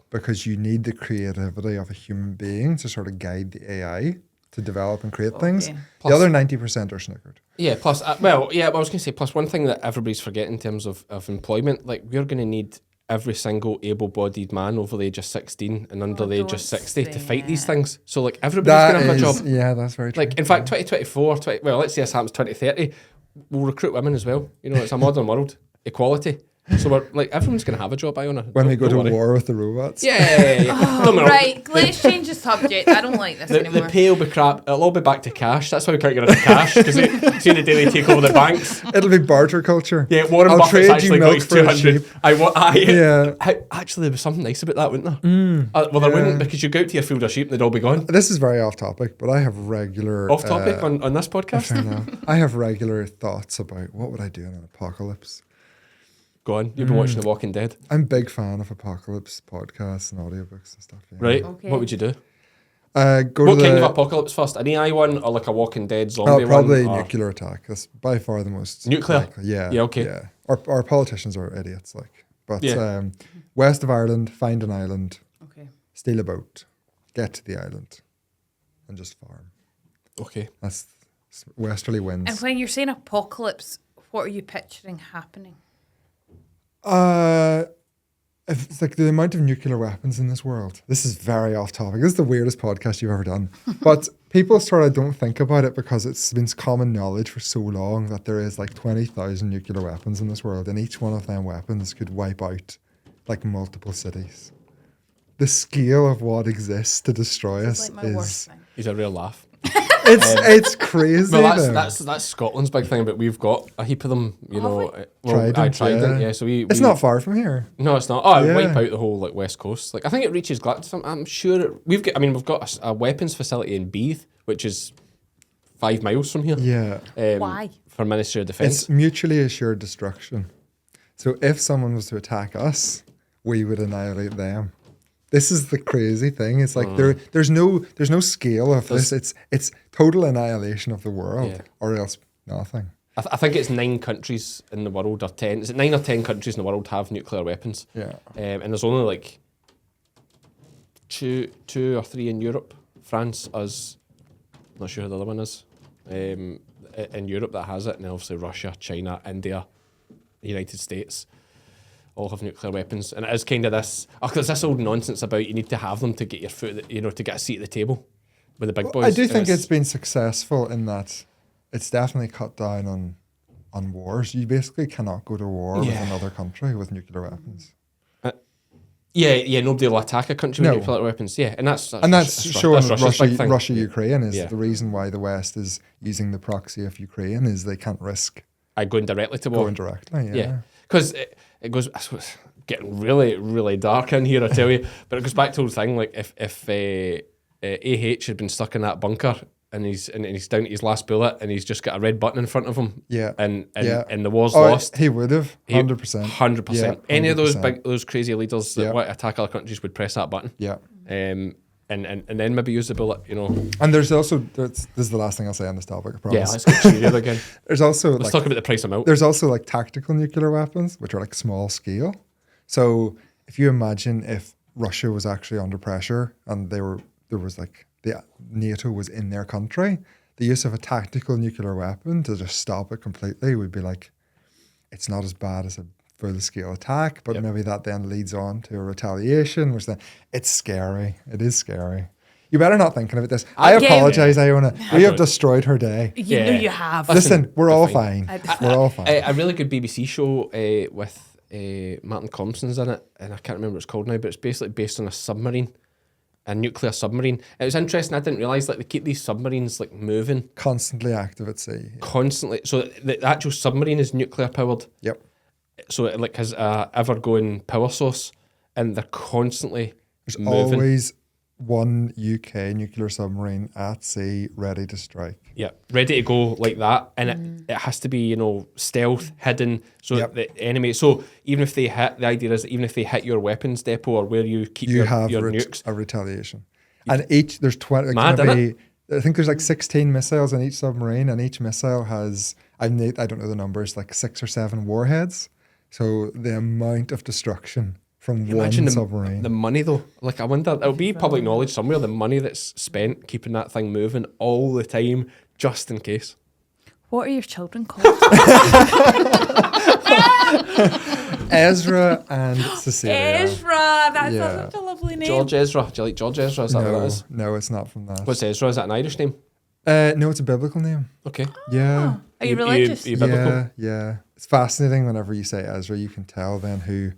because you need the creativity of a human being to sort of guide the AI to develop and create things. Plus- The other 90% are snookered. Yeah. Plus, I was going to say, plus one thing that everybody's forgetting in terms of employment, like we're going to need every single able-bodied man over the age of 16 and under the age of 60 to fight these things. So like everybody's going to have a job. Yeah, that's very true. Like in fact, 2024, let's say this happens 2030, we'll recruit women as well. You know, it's a modern world, equality. So we're like, everyone's going to have a job, Iona. when we go to worry. war with the robots. Yeah. Don't get me wrong. Right, let's change the subject. I don't like this The anymore. pay will be crap. It'll all be back to cash. That's why we can't get rid of cash, because see the day they take over the banks. It'll be barter culture. Yeah, Warren I'll Buffett's trade you actually got milk his for a 200. sheep. Yeah. Actually, there was something nice about that, wouldn't there? Well, there wouldn't, because you go out to your field of sheep and they'd all be gone. This is very off topic, but I have regular... Off topic on this podcast? I know. I have regular thoughts about what would I do in an apocalypse. Go on. You've been watching The Walking Dead. I'm a big fan of apocalypse podcasts and audiobooks and stuff. Yeah. Right. Okay. What would you do? Go What to kind the, of apocalypse first? An AI one or like a Walking Dead zombie probably one? Or nuclear attack. That's by far the most Nuclear? likely. Yeah. Yeah, okay. Yeah. Our politicians are idiots, like. But Yeah. west of Ireland, find an island, Okay. steal a boat, get to the island, and just farm. Okay. That's westerly winds. And when you're saying apocalypse, what are you picturing happening? If it's like the amount of nuclear weapons in this world. This is very off topic. This is the weirdest podcast you've ever done. But people sort of don't think about it because it's been common knowledge for so long that there is like 20,000 nuclear weapons in this world, and each one of them weapons could wipe out like multiple cities. the scale of what exists to destroy us like my worst is thing. He's a real laugh. it's crazy. Well, though. that's Scotland's big thing, but we've got a heap of them. You know, Trident, yeah. So it's not far from here. No, it's not. Oh, Yeah. wipe out the whole like west coast. Like I think it reaches Glasgow. I'm sure we've got a weapons facility in Beath, which is 5 miles from here. Yeah, Why? For Ministry of Defence. it's mutually assured destruction. So if someone was to attack us, we would annihilate them. This is the crazy thing. It's like there's no scale of this. It's total annihilation of the world, Yeah. or else nothing. I think it's 9 countries in the world, or 10. Is it 9 or 10 countries in the world have nuclear weapons? Yeah. And there's only like two or three in Europe. France, us, not sure who the other one is. In Europe that has it, and then obviously Russia, China, India, the United States all have nuclear weapons. And it is kind of this, there's this old nonsense about you need to have them to get your foot, to get a seat at the table with the big boys. I do think it's been successful in that it's definitely cut down on wars. You basically cannot go to war with another country with nuclear weapons. Yeah, nobody will attack a country with No. nuclear weapons. Yeah, and that's showing Russia's big thing. Russia-Ukraine is Yeah. the reason why the West is using the proxy of Ukraine is they can't risk Going directly to war. going directly. Yeah, because it goes. I suppose, getting really, really dark in here, I tell you. But it goes back to the whole thing. Like if AH had been stuck in that bunker and he's down to his last bullet and he's just got a red button in front of him. Yeah. And the war's lost. He would have 100%. 100%. Any of those 100%. those crazy leaders that want to attack other countries would press that button. Yeah. And then maybe use the bullet. And there's also this is the last thing I'll say on this topic. I promise. Yeah, let's get serious again. There's also Let's talk about the price of milk. There's also like tactical nuclear weapons, which are like small scale. So if you imagine if Russia was actually under pressure and the NATO was in their country, the use of a tactical nuclear weapon to just stop it completely would be like, it's not as bad as a full scale attack, but maybe that then leads on to a retaliation, which then it's scary. It is scary. You better not thinking about this. I apologize, Iona. We have destroyed her day. You know you have. Listen, we're all fine. We're all fine. A really good BBC show with Martin Compson's in it, and I can't remember what it's called now, but it's basically based on a submarine, a nuclear submarine. It was interesting. I didn't realise they keep these submarines like moving Constantly active at sea. constantly. So the actual submarine is nuclear powered. Yep. So it like has a ever going power source, and they're constantly There's moving. always one UK nuclear submarine at sea ready to strike. Yeah, ready to go like that, and it has to be stealth, hidden, so the enemy. So even if they hit, the idea is that even if they hit your weapons depot or where you keep You your have nukes, a retaliation. And there's 20. Mad, isn't I think there's like 16 missiles in each submarine, and each missile has, I don't know the numbers, like 6 or 7 warheads. So the amount of destruction from one submarine. The money though, like I wonder, it'll be public knowledge somewhere. The money that's spent keeping that thing moving all the time, just in case. What are your children called? Ezra and Cecilia. Ezra. That's such a lovely name. George Ezra. Do you like George Ezra? Is that what that is? No, it's not from that. What's Ezra? Is that an Irish name? No, it's a biblical name. Okay. Yeah. Are you religious? You biblical? Yeah. It's fascinating whenever you say Ezra, you can tell then who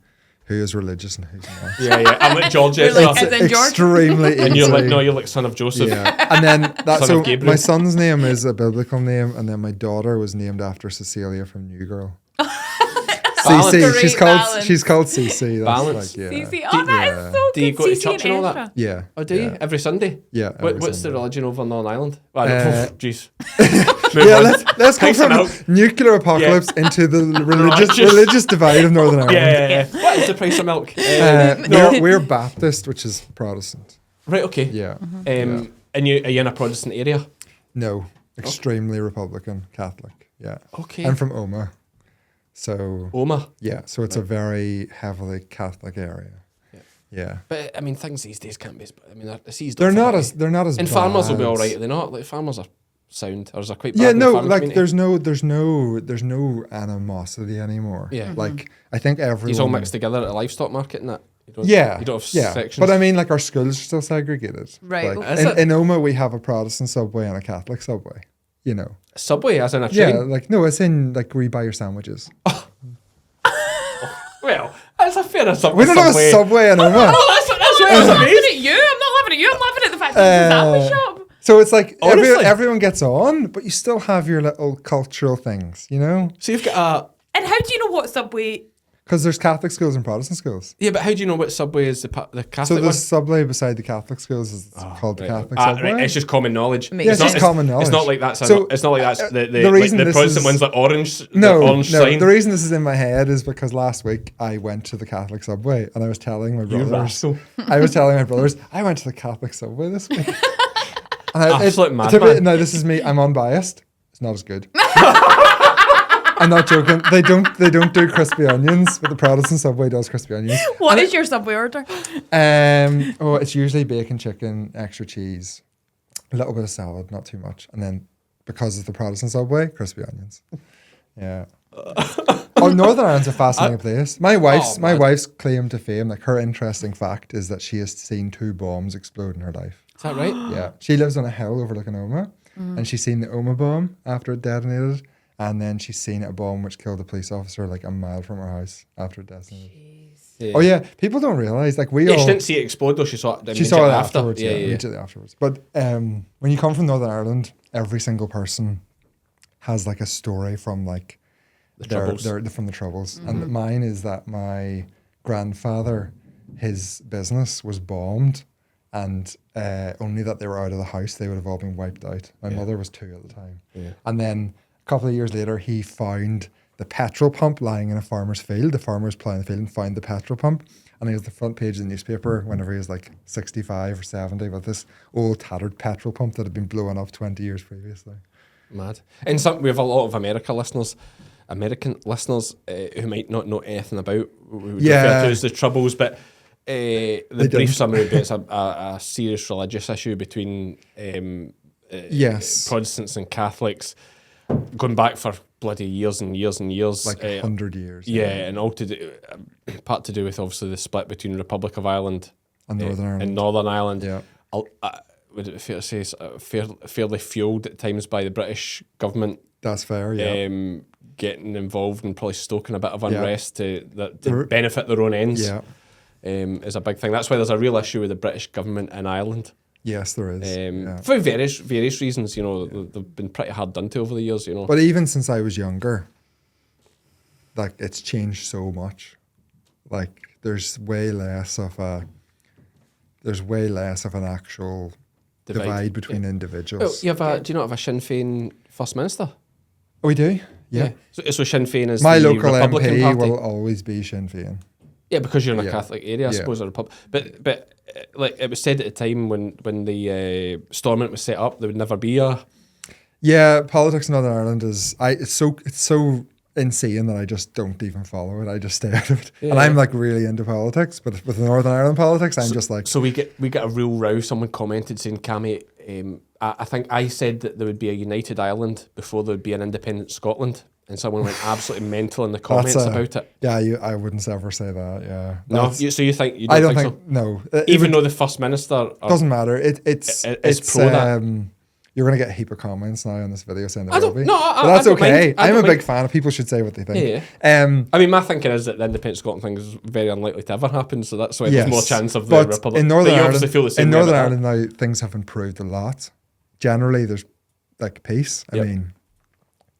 is religious and who's not. Yeah. I'm like George Ezra. Like, as in George? Extremely And you're easy. like son of Joseph. Yeah. And then Son of Gabriel. my son's name is a biblical name, and then my daughter was named after Cecilia from New Girl. Balance. CC. Balance. She's called CC. That's Balance. like, yeah. Cece. Oh, that is so Do you good. go to Cece church and all that? Ezra. Yeah. Oh, do you? Every Sunday? Yeah. What's the Sunday. religion over on Northern Ireland? Jeez. Yeah, let's go Price of from milk. nuclear apocalypse into the religious divide of Northern Ireland. Yeah. What is the price of milk? We're Baptist, which is Protestant. Right, okay. Yeah. And are you in a Protestant area? No, extremely Republican Catholic. Yeah. Okay. I'm from Oma. So Oma. yeah, so it's a very heavily Catholic area. Yeah. But I mean, things these days can't be. I mean, the seas They're don't not fit as And bad. farmers will be all right. Are they not? Like farmers are sound, or is there quite bad? Yeah, in the no, farming like community? there's no animosity anymore. Yeah. Like I think everyone. It's all mixed together at a livestock market and that. You don't, Yeah, You don't have yeah. sections. But I mean, like our schools are still segregated. Right. Like, Is it? in Oma, we have a Protestant subway and a Catholic subway. You know. Subway, as in a train. Yeah, like no, it's in like where you buy your sandwiches. Well, that's a fair assumption. We don't have a subway in Oma. Oh, that's I'm laughing at you. I'm not laughing at you. I'm laughing at the fact that it's a shop. So it's like Honestly. everyone gets on, but you still have your little cultural things, you know? So you've got And how do you know what Subway? Because there's Catholic schools and Protestant schools. yeah, but how do you know what Subway is the Catholic So the one? subway beside the Catholic schools is called the Catholic Subway. Right. It's just common knowledge. Yeah, it's just common knowledge. It's not like that's So, it's not like that's the reason like the this Protestant is- one's like orange. No, the orange no. sign. The reason this is in my head is because last week I went to the Catholic Subway and I was telling my You brothers. rascal. I was telling my brothers I went to the Catholic Subway this week. Absolute madman. No, this is me. I'm unbiased. It's not as good. I'm not joking. They don't do crispy onions, but the Protestant Subway does crispy onions. What is your Subway order? It's usually bacon, chicken, extra cheese, a little bit of salad, not too much, and then because of the Protestant Subway, crispy onions. Yeah. Northern Ireland's a fascinating place. My wife's claim to fame, like her interesting fact, is that she has seen 2 bombs explode in her life. Is that right? Yeah, she lives on a hill overlooking Oma, and she's seen the Oma bomb after it detonated. And then she's seen a bomb which killed a police officer like a mile from her house after it detonated. Yeah. Oh yeah, people don't realize like She didn't see it explode though. She saw it. She saw it after. afterwards. Yeah, immediately afterwards. But when you come from Northern Ireland, every single person has like a story from like from the Troubles. And mine is that my grandfather, his business was bombed, and only that they were out of the house, they would have all been wiped out. My mother was 2 at the time, and then. A couple of years later, he found the petrol pump lying in a farmer's field. The farmer was ploughing the field and found the petrol pump. And he was the front page of the newspaper whenever he was like 65 or 70 with this old tattered petrol pump that had been blown up 20 years previously. Mad. And we have a lot of American listeners who might not know anything about what we would refer to as the Troubles, but the brief summary would be it's a serious religious issue between Protestants and Catholics. Going back for bloody years and years and years. Like 100 years. Yeah, and all part to do with obviously the split between Republic of Ireland and Northern Ireland. And Northern Ireland. Yeah. Would it be fair to say fairly fueled at times by the British government? That's fair, yeah. Getting involved and probably stoking a bit of unrest to benefit their own ends. Yeah. Is a big thing. That's why there's a real issue with the British government in Ireland. Yes, there is. For various reasons, you know, they've been pretty hard done to over the years, you know. But even since I was younger, like it's changed so much. Like there's way less of an actual divide between individuals. Do you not have a Sinn Féin First Minister? Oh, we do? Yeah. So Sinn Féin is my the local Republican MP Party. will always be Sinn Féin. Yeah, because you're in a Catholic area, I suppose, or but like it was said at the time when the Stormont was set up, there would never be a. Yeah, politics in Northern Ireland is it's so insane that I just don't even follow it. I just stay out of it, and I'm like really into politics. But with Northern Ireland politics, I'm just like. So we get a real row. Someone commented saying, "Cammy, I think I said that there would be a united Ireland before there would be an independent Scotland." And someone went absolutely mental in the comments about it. Yeah, I wouldn't ever say that. Yeah. No, so you think you I don't think think so? No. Even though the First Minister doesn't matter. It's pro that. You're gonna get a heap of comments now on this video saying that I will be. No, but that's I don't okay. mind. I'm a big fan of people should say what they think. Yeah. I mean, my thinking is that the independent Scotland thing is very unlikely to ever happen. So that's why there's more chance of the Republic. In Northern you Ireland, obviously feel the same in way Northern about Ireland now things have improved a lot. Generally, there's like peace. I mean,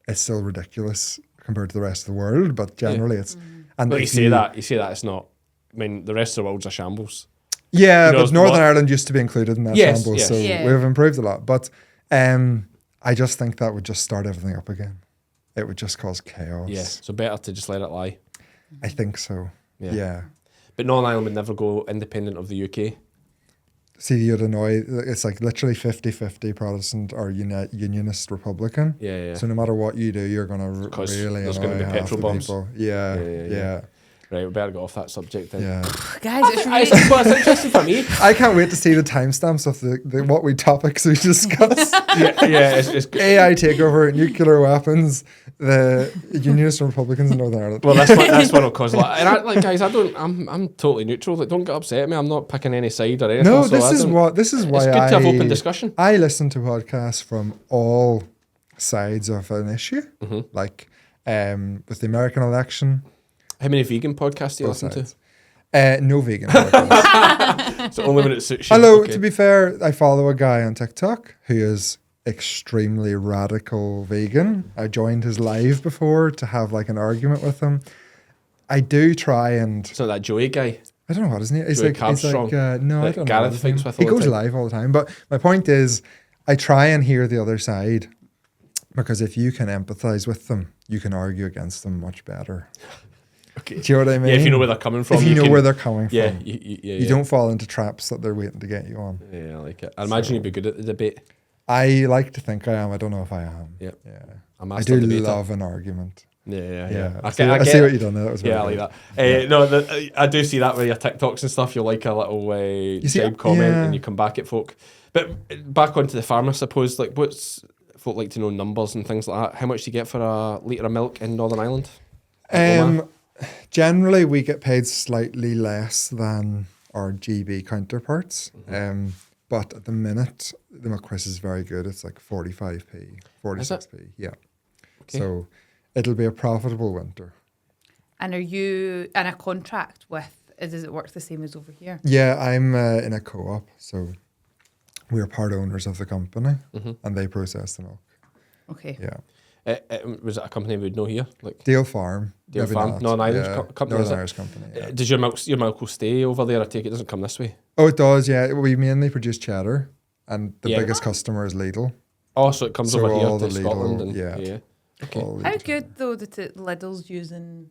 it's still ridiculous compared to the rest of the world, but generally it's. And but you say that it's not. I mean, the rest of the world's a shambles. Yeah, but Northern Ireland used to be included in that shambles, so we've improved a lot. But I just think that would just start everything up again. It would just cause chaos. Yeah, so better to just let it lie. I think so. Yeah. But Northern Ireland would never go independent of the UK. See, you'd annoy. It's like literally 50-50 Protestant or Unionist Republican. Yeah. So no matter what you do, you're going to really there's annoy going to be half petrol the bombs. people. Yeah. Right, we better get off that subject then. Yeah. Guys, it's really... it's interesting for me. I can't wait to see the timestamps of the what topics we discussed. It's AI takeover, nuclear weapons, the Unionists and Republicans in Northern Ireland. Well, that's one will cause a lot. And guys, I'm totally neutral. Like, don't get upset at me. I'm not picking any side or anything. No, so this is why it's good to have open discussion. I listen to podcasts from all sides of an issue, like with the American election. How many vegan podcasts do you listen to? No vegan burgers. So only when it suits you. Although, Okay. to be fair, I follow a guy on TikTok who is extremely radical vegan. I joined his live before to have like an argument with him. I do try and... It's not that Joey guy. I don't know what his name is. Joey He's like, no, I that don't know. Gareth what his name- fights with He all the goes time. live all the time. But my point is, I try and hear the other side, because if you can empathize with them, you can argue against them much better. Okay. Do you know what I mean? Yeah, if you know where they're coming from. If you know can- where they're coming Yeah, from. you You don't fall into traps that they're waiting to get you on. Yeah, I like it. I imagine you'd be good at the debate. I like to think I am. I don't know if I am. Yeah. Yeah. A I master do debater. love an argument. Yeah. I see what you've done there. That was very Yeah, I like good. that. No, I do see that with your TikToks and stuff. You'll like a little see, side comment yeah. and you come back at folk. But back onto the farm, I suppose, like what's folk like to know numbers and things like that. How much do you get for a litre of milk in Northern Ireland? Generally, we get paid slightly less than our GB counterparts. But at the minute, the milk price is very good. It's like 45p, 46p. Yeah. Okay. So it'll be a profitable winter. And are you in a contract with, does it work the same as over here? Yeah, I'm in a co-op. So we're part owners of the company and they process the milk. Okay. Yeah. Was it a company we'd know here? Like Dale Farm. Dale maybe Farm? not. Northern Irish Yeah, company, is Northern it? Irish company, yeah. Does your milk will stay over there? I take it doesn't come this way. Oh, it does, yeah. We mainly produce cheddar and the Yeah. biggest customer is Lidl. Oh, so it comes So over here all to the Scotland Lidl, and yeah. Okay. All How Lidl. good though that Lidl's using?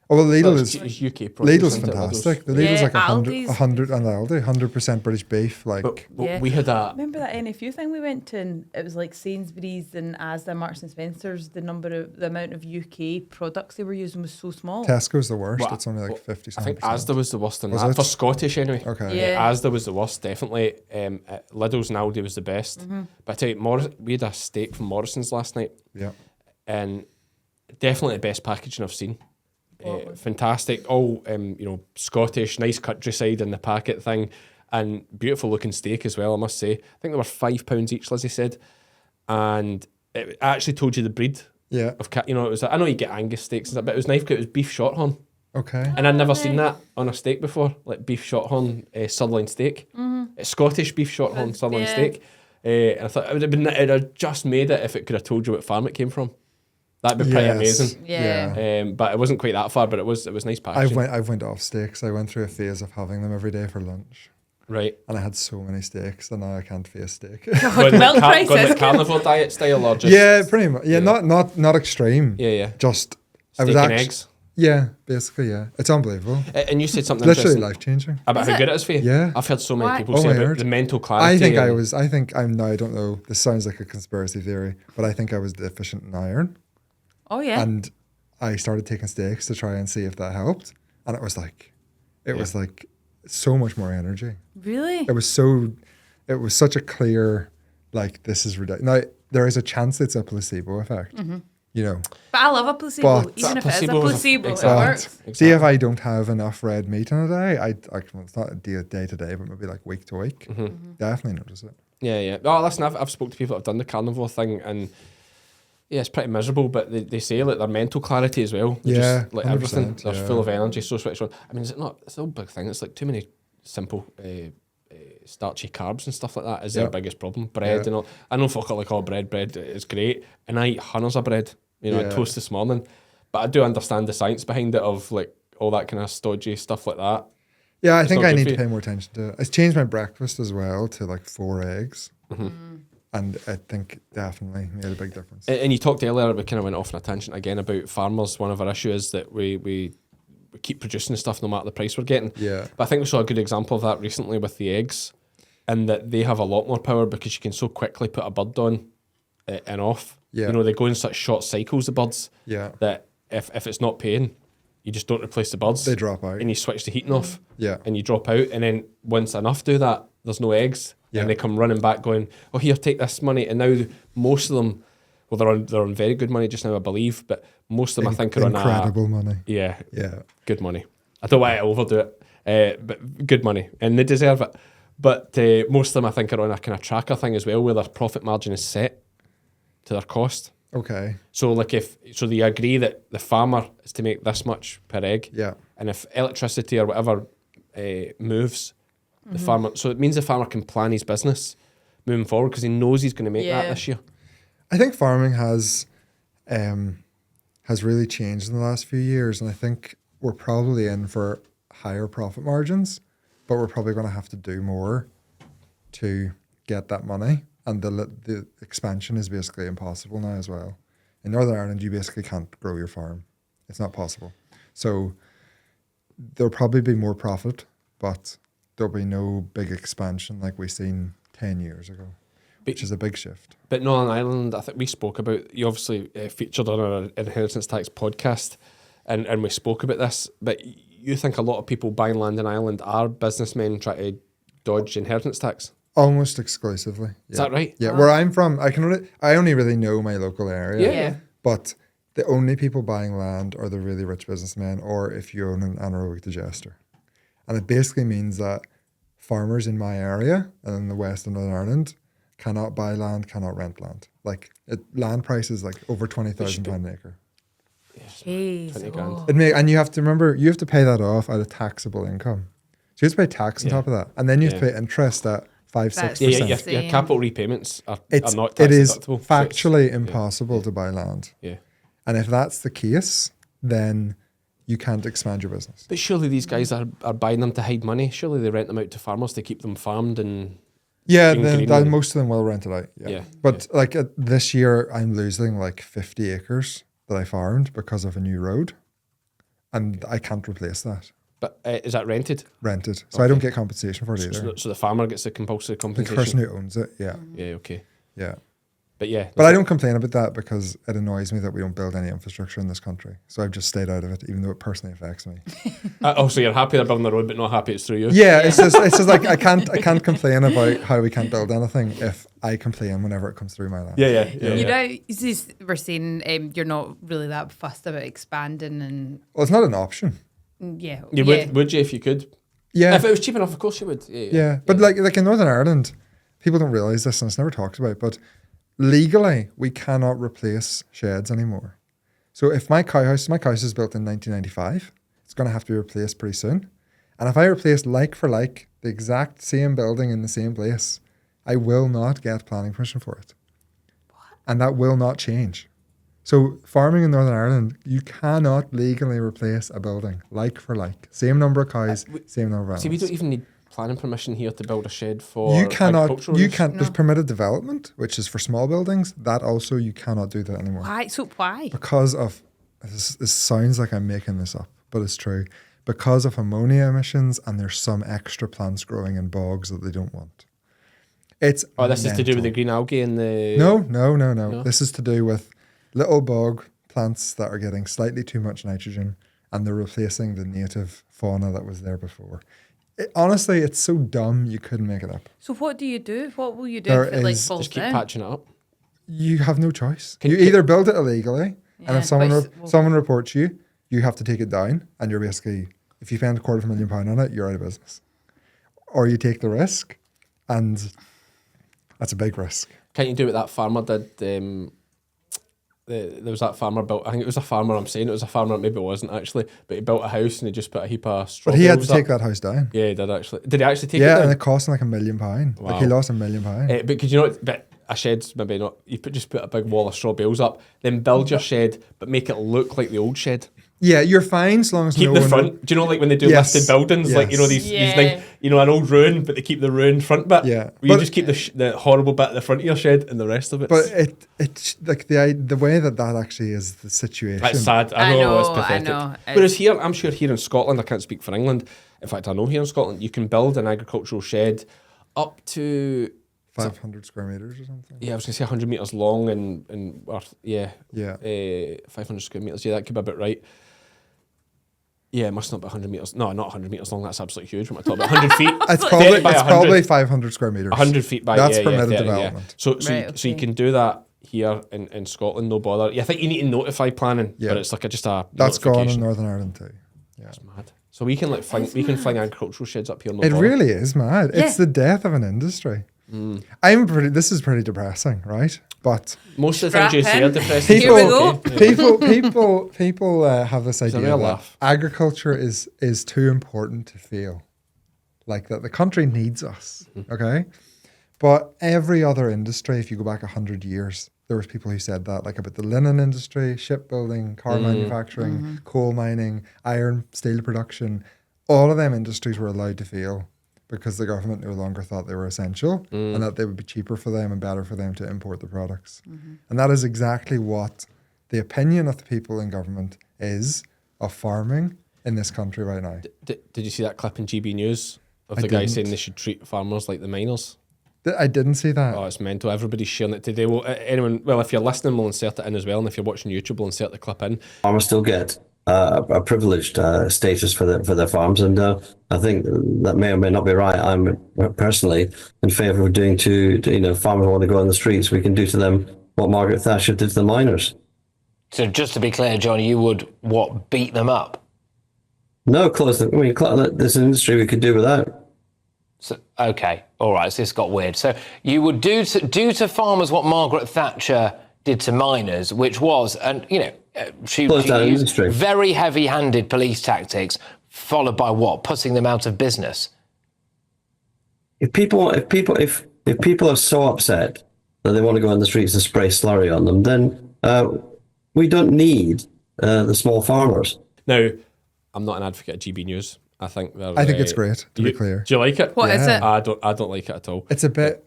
Oh, well, Lidl Well, is... it's UK produce, Lidl's isn't it? fantastic. The Yeah, Lidl's like Aldi's 100 and Aldi, 100% British beef. Like, But Yeah. we had a Remember that NFU thing we went to, and it was like Sainsbury's and Asda, Marks and Spencer's. The amount of UK products they were using was so small. Tesco's the worst. Well, It's only like well, 50 I think something. Asda was the worst in Was that. it? For Scottish anyway. Okay. Yeah. Asda was the worst, definitely. Lidl's and Aldi was the best. But I tell you, we had a steak from Morrison's last night, Yeah. and definitely the best packaging I've seen. Fantastic, all Scottish, nice countryside in the packet thing, and beautiful looking steak as well. I must say, I think they were £5 each, Lizzie said, and it actually told you the breed Yeah. of cat. It was. I know you get Angus steaks and stuff, but it was nice because it was beef shorthorn. Okay. And I'd never seen that on a steak before, like beef shorthorn sirloin steak. It's Scottish beef shorthorn sirloin Yeah. steak. And I thought it'd have just made it if it could have told you what farm it came from. That'd be pretty Yes. amazing. Yeah. But it wasn't quite that far, but it was nice packaging. I've went off steaks. I went through a phase of having them every day for lunch. Right. And I had so many steaks that now I can't face steak. Going milk like prices. carnivore diet style or just... Yeah, pretty much. Yeah, not extreme. Yeah. Just Steak and eggs. Yeah, basically, yeah. It's unbelievable. And you said something Literally interesting life changing. about how good it is for you. Yeah. I've heard so many Why? people Oh say my about word. the mental clarity. I think and- I don't know, this sounds like a conspiracy theory, but I think I was deficient in iron. Oh yeah. And I started taking steaks to try and see if that helped. And it was like so much more energy. Really? It was such a clear, like, this is ridiculous. Now, there is a chance it's a placebo effect, you know. But I love a placebo. But- Even if it is a Placebo was a- placebo, exactly. it But works. see, if I don't have enough red meat in a day, well, it's not a day to day, but maybe like week to week, definitely notice it. Yeah. Oh, listen, I've spoke to people that have done the carnivore thing, and yeah, it's pretty miserable. But they say like their mental clarity as well. They're Yeah, just, like everything. 100%, They're yeah. full of energy, so switched on. I mean, is it not? It's a big thing. It's like too many simple, starchy carbs and stuff like that. Is their Yeah. biggest problem? Bread Yeah. and all. I know folk are like, oh, bread is great, and I eat hundreds of bread. I Yeah. had toast this morning, but I do understand the science behind it of like all that kind of stodgy stuff like that. Yeah, I It's think not I good need for to you. pay more attention to it. It's changed my breakfast as well to like 4 eggs. And I think definitely made a big difference. And you talked earlier, we kind of went off on a tangent again about farmers. One of our issues is that we keep producing stuff no matter the price we're getting. Yeah. But I think we saw a good example of that recently with the eggs, and that they have a lot more power because you can so quickly put a bird on and off. Yeah. You know, they go in such short cycles, the birds, Yeah. that if it's not paying, you just don't replace the birds. They drop out. And you switch the heating off. Yeah. And you drop out, and then once enough do that, there's no eggs. Yeah. And they come running back going, oh, here, take this money. And now most of them, well, they're on very good money just now, I believe, but most of them I think are on incredible money. Yeah, Yeah. good money. I don't want to overdo it, but good money, and they deserve it. But most of them I think are on a kind of tracker thing as well, where their profit margin is set to their cost. Okay. So they agree that the farmer is to make this much per egg. Yeah. And if electricity or whatever moves, the farmer, so it means the farmer can plan his business moving forward because he knows he's going to make that this year. I think farming has really changed in the last few years, and I think we're probably in for higher profit margins, but we're probably going to have to do more to get that money. And the expansion is basically impossible now as well. In Northern Ireland, you basically can't grow your farm. It's not possible. So there'll probably be more profit, but there'll be no big expansion like we seen 10 years ago, which is a big shift. But Northern Ireland, I think we spoke about, you obviously featured on our inheritance tax podcast, and we spoke about this, but you think a lot of people buying land in Ireland are businessmen trying to dodge inheritance tax? Almost exclusively. Yeah. Is that right? Yeah, where I'm from, I only really know my local area. Yeah. But the only people buying land are the really rich businessmen, or if you own an anaerobic digester. And it basically means that farmers in my area and in the west of Northern Ireland cannot buy land, cannot rent land. Land prices like over £20,000 an acre. Jeez. 20 grand. And you have to remember, you have to pay that off out of taxable income. So you have to pay tax on top of that. And then you have to pay interest at 5-6%. Your capital repayments are not tax It is deductible. factually impossible to buy land. Yeah. And if that's the case, then you can't expand your business. But surely these guys are buying them to hide money. Surely they rent them out to farmers to keep them farmed and... Yeah, most of them will rent it out. Yeah. But yeah. This year, I'm losing like 50 acres that I farmed because of a new road. And I can't replace that. But is that rented? Rented. So I don't get compensation for it either. So the farmer gets the compulsory compensation? The person who owns it, yeah. Yeah, okay. Yeah. But yeah. But I don't complain about that because it annoys me that we don't build any infrastructure in this country. So I've just stayed out of it, even though it personally affects me. So you're happy they're building the road, but not happy it's through you? Yeah, it's just like I can't complain about how we can't build anything if I complain whenever it comes through my land. Yeah. You know, we're saying you're not really that fussed about expanding and... Well, it's not an option. Yeah. Would you if you could? Yeah. If it was cheap enough, of course you would. Yeah. But like in Northern Ireland, people don't realise this and it's never talked about, but legally we cannot replace sheds anymore. So if my cow house is built in 1995, it's going to have to be replaced pretty soon. And if I replace like for like the exact same building in the same place, I will not get planning permission for it. What? And that will not change. So farming in Northern Ireland, you cannot legally replace a building like for like. Same number of cows, same number of animals. See, we don't even need planning permission here to build a shed for You can't. No. There's permitted development, which is for small buildings. That also, you cannot do that anymore. Why? So why? Because of, this sounds like I'm making this up, but it's true. Because of ammonia emissions and there's some extra plants growing in bogs that they don't want. It's this is to do with the green algae and the... No. This is to do with little bog plants that are getting slightly too much nitrogen and they're replacing the native fauna that was there before. Honestly, it's so dumb you couldn't make it up. So what do you do? What will you do if it falls just keep down? patching it up. You have no choice. You either build it illegally and if someone reports you, you have to take it down and you're basically, if you spend £250,000 on it, you're out of business. Or you take the risk and that's a big risk. Can't you do what that farmer did? There was that farmer built, I think it was a farmer, maybe it wasn't actually, but he built a house and he just put a heap of straw But he had bales to take up. that house down. Yeah, he did actually. Did he actually take it Yeah, down? and it cost him like £1 million. Wow. Like he lost £1 million. But could you know, but a shed's maybe not, just put a big wall of straw bales up, then build your shed, but make it look like the old shed. Yeah, you're fine as long as keep no the one... front. Do you know like when they do listed buildings, like, you know, these things, you know, an old ruin, but they keep the ruined front bit? Yeah. You just keep the horrible bit at the front of your shed and the rest of it. But it's like the way that actually is the situation. That's sad. I know it's pathetic. I know. Whereas here, I'm sure here in Scotland, I can't speak for England. In fact, I know here in Scotland, you can build an agricultural shed up to 500 square meters or something. Yeah, I was going to say 100 metres long and 500 square metres. Yeah, that could be about right. Yeah, it must not be 100 metres. No, not 100 metres long. That's absolutely huge. What am I talking about? 100 feet? It's probably 500 square metres. 100 feet by, That's permitted development. Yeah. So you can do that here in Scotland, no bother. Yeah, I think you need to notify planning, but it's like just a That's gone in Northern Ireland too. Yeah. That's mad. So we can fling agricultural sheds up here. No it bother. really is mad. Yeah. It's the death of an industry. This is pretty depressing, right? But most of the things you say are depressing. People have this idea that laugh. agriculture is too important to fail, like that the country needs us. Okay, but every other industry, if you go back 100 years, there was people who said that, like about the linen industry, shipbuilding, car manufacturing, coal mining, iron, steel production. All of them industries were allowed to fail because the government no longer thought they were essential and that they would be cheaper for them and better for them to import the products. And that is exactly what the opinion of the people in government is of farming in this country right now. Did you see that clip in GB News of the guy saying they should treat farmers like the miners? I didn't see that. Oh, it's mental. Everybody's sharing it today. Well, if you're listening, we'll insert it in as well. And if you're watching YouTube, we'll insert the clip in. Farmers still get a privileged status for their farms, and I think that may or may not be right. I'm personally in favour of doing to farmers who want to go on the streets, we can do to them what Margaret Thatcher did to the miners. So just to be clear, John, you would beat them up? No, close them. I mean, there's an industry we could do without. So, okay, all right. So this got weird. So you would do to farmers what Margaret Thatcher did to miners, which was, she used very heavy-handed police tactics, followed by what? Putting them out of business. If people are so upset that they want to go on the streets and spray slurry on them, then we don't need the small farmers. Now, I'm not an advocate of GB News. I think it's great, to be clear. Do you like it? What is it? I don't like it at all. It's a bit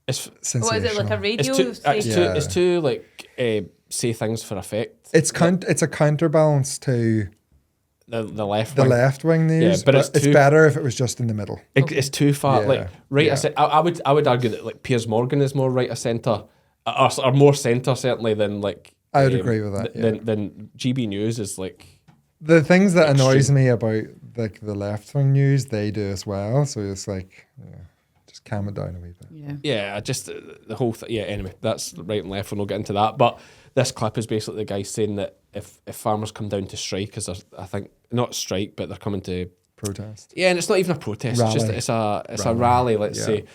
sensational. What is it, like a radio? It's too like say things for effect. It's a counterbalance to the left the left wing news. Yeah, but it's better if it was just in the middle. It's too far. Yeah. Like I would argue that like Piers Morgan is more right of centre, or more centre certainly than like. I would agree with that. Than GB News is like. The things that annoys me about like the left wing news, they do as well. So it's like, just calm it down a wee bit. Yeah. Just the whole thing. Yeah. Anyway, that's right and left. We'll not get into that. But this clip is basically the guy saying that if farmers come down to strike, because I think not strike, but they're coming to protest. Yeah, and it's not even a protest. Rally. It's just a rally. Let's say.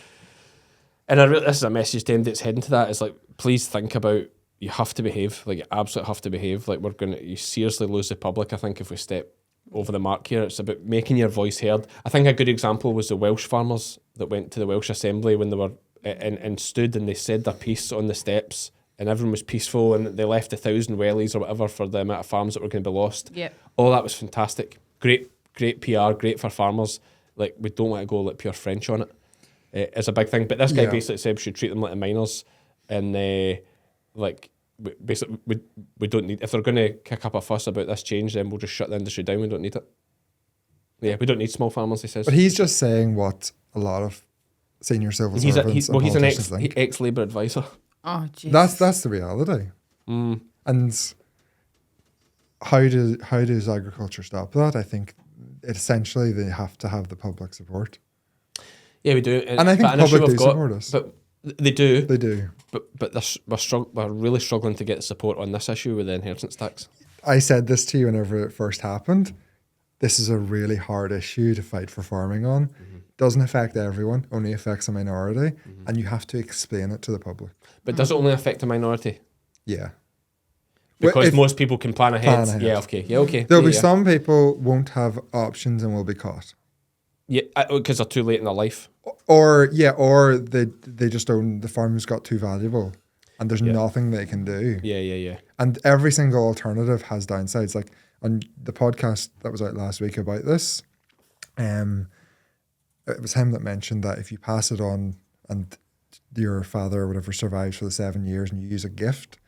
And this is a message to anybody that's heading to that. It's like, please think about. You have to behave, like you absolutely have to behave. Like you seriously lose the public, I think, if we step over the mark here. It's about making your voice heard. I think a good example was the Welsh farmers that went to the Welsh Assembly when they were and stood and they said their piece on the steps and everyone was peaceful and they left 1,000 wellies or whatever for the amount of farms that were going to be lost. Yeah. All that was fantastic. Great PR, great for farmers. Like we don't want to go like pure French on it. It's a big thing. But this guy basically said we should treat them like the miners and like basically we don't need, if they're going to kick up a fuss about this change, then we'll just shut the industry down. We don't need it. Yeah, we don't need small farmers, he says. But he's just saying what a lot of senior civil servants he's an ex-Labour advisor. Oh, jeez. That's the reality. And how does agriculture stop that? I think essentially they have to have the public support. Yeah, we do. And I think the public do support us. But they do. They do. But we're really struggling to get support on this issue with the inheritance tax. I said this to you whenever it first happened. This is a really hard issue to fight for farming on. Doesn't affect everyone, only affects a minority, and you have to explain it to the public. But does it only affect a minority? Yeah. Because most people can plan ahead. Yeah, okay. There'll be some people won't have options and will be caught. Yeah, because they're too late in their life. Or they just own the farm's got too valuable and there's nothing they can do. Yeah. And every single alternative has downsides. Like on the podcast that was out last week about this, it was him that mentioned that if you pass it on and your father or whatever survives for the 7 years and you use a gift,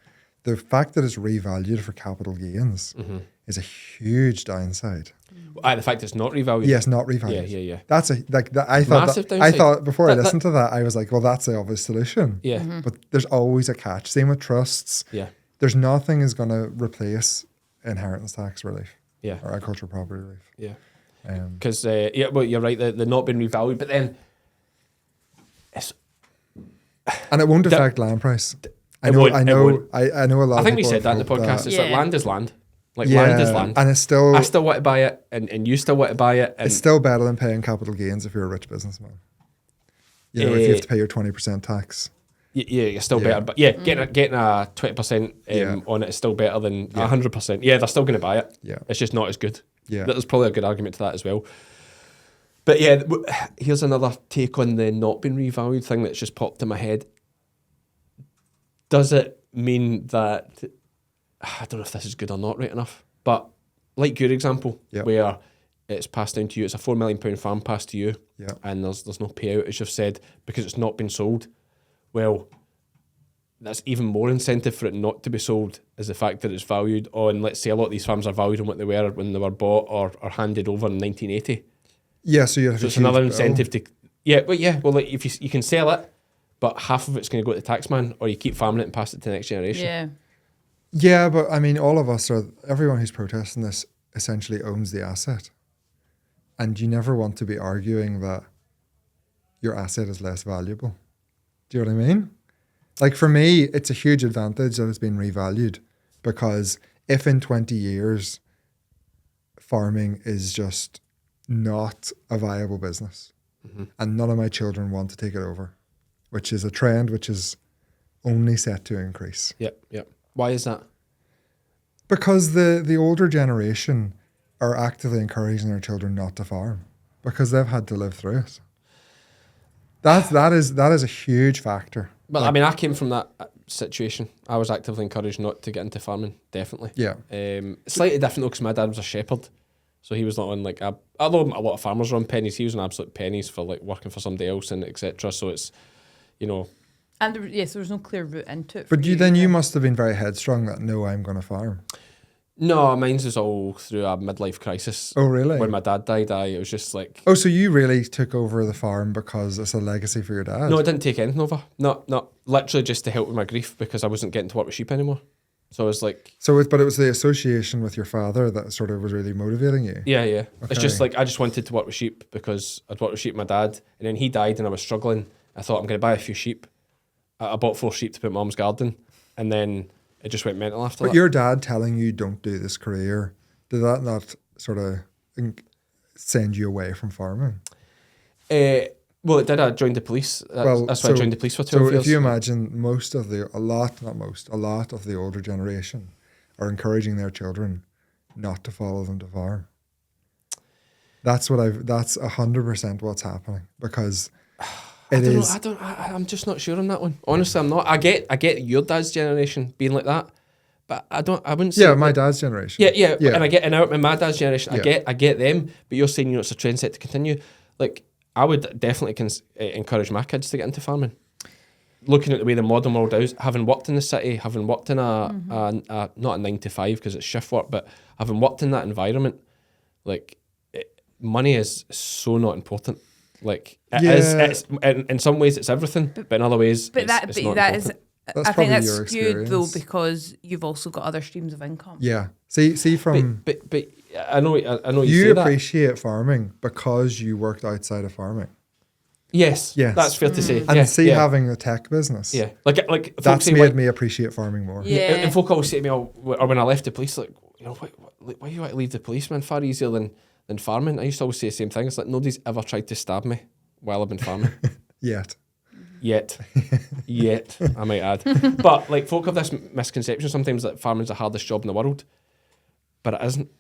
the fact that it's revalued for capital gains is a huge downside. The fact it's not revalued. Yes, not revalued. Yeah. That's I thought before I listened to that, I was like, well, that's the obvious solution. Yeah. But there's always a catch. Same with trusts. Yeah. There's nothing is going to replace inheritance tax relief. Yeah. Or agricultural property relief. Yeah. Because well, you're right. They're not being revalued, but then and it won't affect land price. I know a lot. I think we said that in the podcast. It's like land is land. Like land is land. And it's still... I still want to buy it, and you still want to buy it. And it's still better than paying capital gains if you're a rich businessman. You know, if you have to pay your 20% tax. Yeah, you're still better. But getting a 20% on it is still better than 100%. Yeah, they're still going to buy it. Yeah. It's just not as good. Yeah. There's probably a good argument to that as well. But yeah, here's another take on the not being revalued thing that's just popped in my head. Does it mean that, I don't know if this is good or not right enough, but like your example, where it's passed down to you, it's a £4 million farm passed to you, and there's no payout, as you've said, because it's not been sold. Well, that's even more incentive for it not to be sold, is the fact that it's valued on, let's say a lot of these farms are valued on what they were when they were bought or handed over in 1980. Yeah, so you have it's another incentive to... Well, like if you can sell it, but half of it's going to go to the taxman, or you keep farming it and pass it to the next generation. Yeah. Yeah, but I mean, all of us everyone who's protesting this essentially owns the asset. And you never want to be arguing that your asset is less valuable. Do you know what I mean? Like for me, it's a huge advantage that it's been revalued, because if in 20 years farming is just not a viable business and none of my children want to take it over, which is a trend which is only set to increase. Yep. Why is that? Because the older generation are actively encouraging their children not to farm because they've had to live through it. That is a huge factor. Well, I mean, I came from that situation. I was actively encouraged not to get into farming, definitely. Yeah. Slightly different though, because my dad was a shepherd. So he was not on although a lot of farmers are on pennies, he was on absolute pennies for like working for somebody else and etc. So it's, you know. And there was no clear route into it. But you must have been very headstrong that no, I'm going to farm. No, mine's was all through a midlife crisis. Oh, really? When my dad died, it was just like... Oh, so you really took over the farm because it's a legacy for your dad? No, I didn't take anything over. No, literally just to help with my grief because I wasn't getting to work with sheep anymore. So I was like... But it was the association with your father that sort of was really motivating you? Yeah. Okay. It's just like, I just wanted to work with sheep because I'd worked with sheep with my dad, and then he died and I was struggling. I thought, I'm going to buy a few sheep. I bought 4 sheep to put in Mum's garden, and then it just went mental after that. But your dad telling you don't do this career, did that not sort of send you away from farming? Well, it did. I joined the police. That's why I joined the police for 12 years. So if you imagine a lot of the older generation are encouraging their children not to follow them to farm. That's 100% what's happening, because I'm just not sure on that one. Honestly, I'm not. I get your dad's generation being like that, but I wouldn't say. Yeah, my dad's generation. Yeah. And out in my dad's generation, I get them. But you're saying, it's a trend set to continue. Like, I would definitely encourage my kids to get into farming. Looking at the way the modern world is, having worked in the city, having worked in a not a 9 to 5 because it's shift work, but having worked in that environment, like, money is so not important. Like, it is, in some ways it's everything, but in other ways it's not important. That's I think that's your skewed though, because you've also got other streams of income. Yeah. See from... But I know you appreciate farming because you worked outside of farming. Yes, that's fair to say. And having a tech business. Yeah. Like that's made me appreciate farming more. Yeah. And folk always say to me, or when I left the police, like, why you want to leave the police, man? Far easier than farming. I used to always say the same thing. It's like, nobody's ever tried to stab me while I've been farming. Yet, I might add. But like, folk have this misconception sometimes that farming's the hardest job in the world, but it isn't.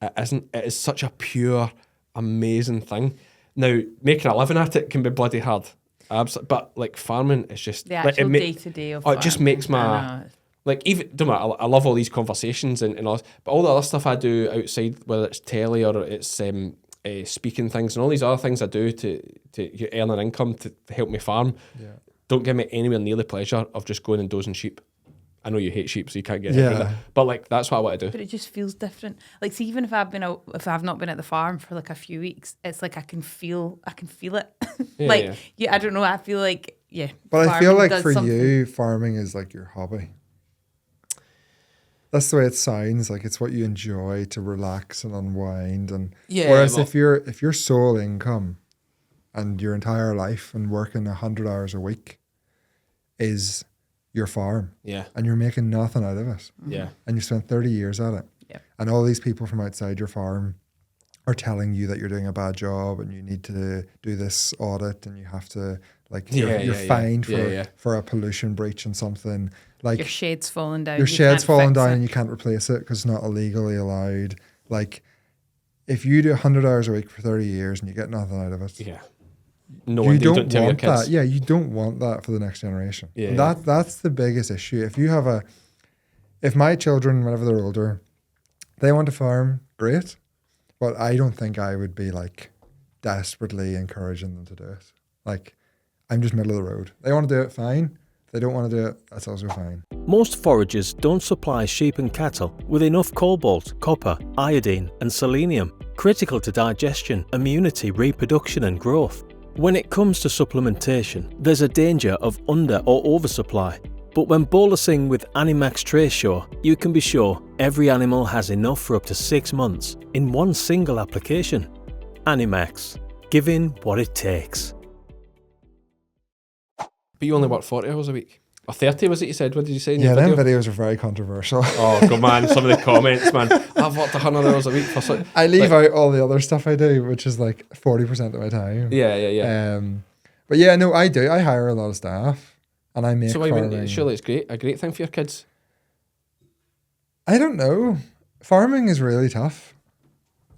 It is such a pure, amazing thing. Now, making a living at it can be bloody hard. But like, farming is just the actual day-to-day of farming. It just makes my... Like, even, don't matter, I love all these conversations and all this, but all the other stuff I do outside, whether it's telly or it's speaking things and all these other things I do to earn an income to help me farm, don't give me anywhere near the pleasure of just going and dozing sheep. I know you hate sheep, so you can't get into that. But like, that's what I want to do. But it just feels different. Like, see, even if I've not been at the farm for like a few weeks, it's like I can feel it. I don't know. I feel like But I feel like for you, farming is like your hobby. That's the way it sounds. Like, it's what you enjoy to relax and unwind. And whereas if your sole income and your entire life and working 100 hours a week is your farm, and you're making nothing out of it, and you spent 30 years at it, and all these people from outside your farm are telling you that you're doing a bad job and you need to do this audit and you have to Like you're fined for a pollution breach and something. Like your shed's falling down. Your shed's falling down and you can't replace it because it's not illegally allowed. Like if you do 100 hours a week for 30 years and you get nothing out of it. Yeah. You don't want that. Yeah, you don't want that for the next generation. Yeah. That's the biggest issue. If my children, whenever they're older, they want to farm, great. But I don't think I would be like desperately encouraging them to do it. Like I'm just middle of the road. They want to do it, fine. If they don't want to do it, that's also fine. Most foragers don't supply sheep and cattle with enough cobalt, copper, iodine and selenium, critical to digestion, immunity, reproduction and growth. When it comes to supplementation, there's a danger of under or oversupply. But when bolusing with Animax Tracesure, you can be sure every animal has enough for up to 6 months in one single application. Animax, giving what it takes. But you only work 40 hours a week? Or 30 was it you said? What did you say in your video? Them videos are very controversial. Oh, good man. Some of the comments, man. I've worked 100 hours a week for so... I leave out all the other stuff I do, which is like 40% of my time. Yeah. But yeah, no, I do. I hire a lot of staff and I make farming. Surely it's a great thing for your kids. I don't know. Farming is really tough.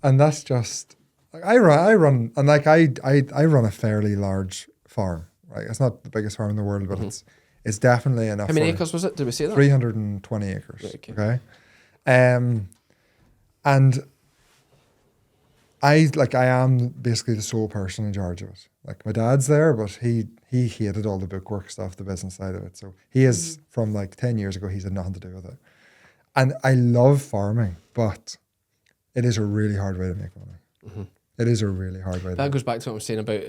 And that's just... Like I run a fairly large farm. Right, it's not the biggest farm in the world, but it's definitely enough. How many acres was it? Did we say that? 320 acres. Right, okay. And I am basically the sole person in charge of it. Like my dad's there, but he hated all the bookwork stuff, the business side of it. So he is from like 10 years ago. He's had nothing to do with it. And I love farming, but it is a really hard way to make money. It is a really hard way. That goes back to what I was saying about.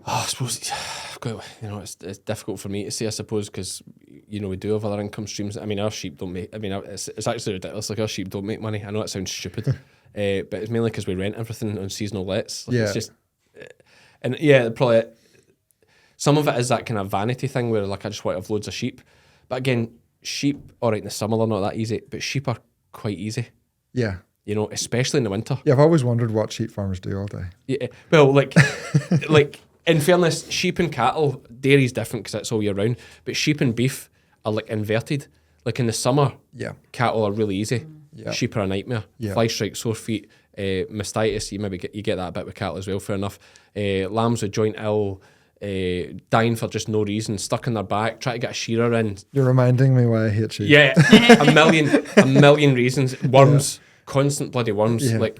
I suppose it's difficult for me to say. I suppose because we do have other income streams. I mean, our sheep don't make. I mean, it's actually ridiculous. Like our sheep don't make money. I know that sounds stupid, but it's mainly because we rent everything on seasonal lets. Like it's just, and probably some of it is that kind of vanity thing where like I just want to have loads of sheep. But again, sheep, all right, in the summer they're not that easy, but sheep are quite easy. Yeah. Especially in the winter. Yeah, I've always wondered what sheep farmers do all day. Yeah, well, like in fairness, sheep and cattle, dairy's different because it's all year round, but sheep and beef are like inverted. Like in the summer, cattle are really easy. Sheep are a nightmare. Fly strike, sore feet, mastitis, you get that a bit with cattle as well, fair enough. Lambs with joint ill, dying for just no reason, stuck in their back, try to get a shearer in. You're reminding me why I hate sheep. Yeah, a million reasons. Worms, constant bloody worms. Like,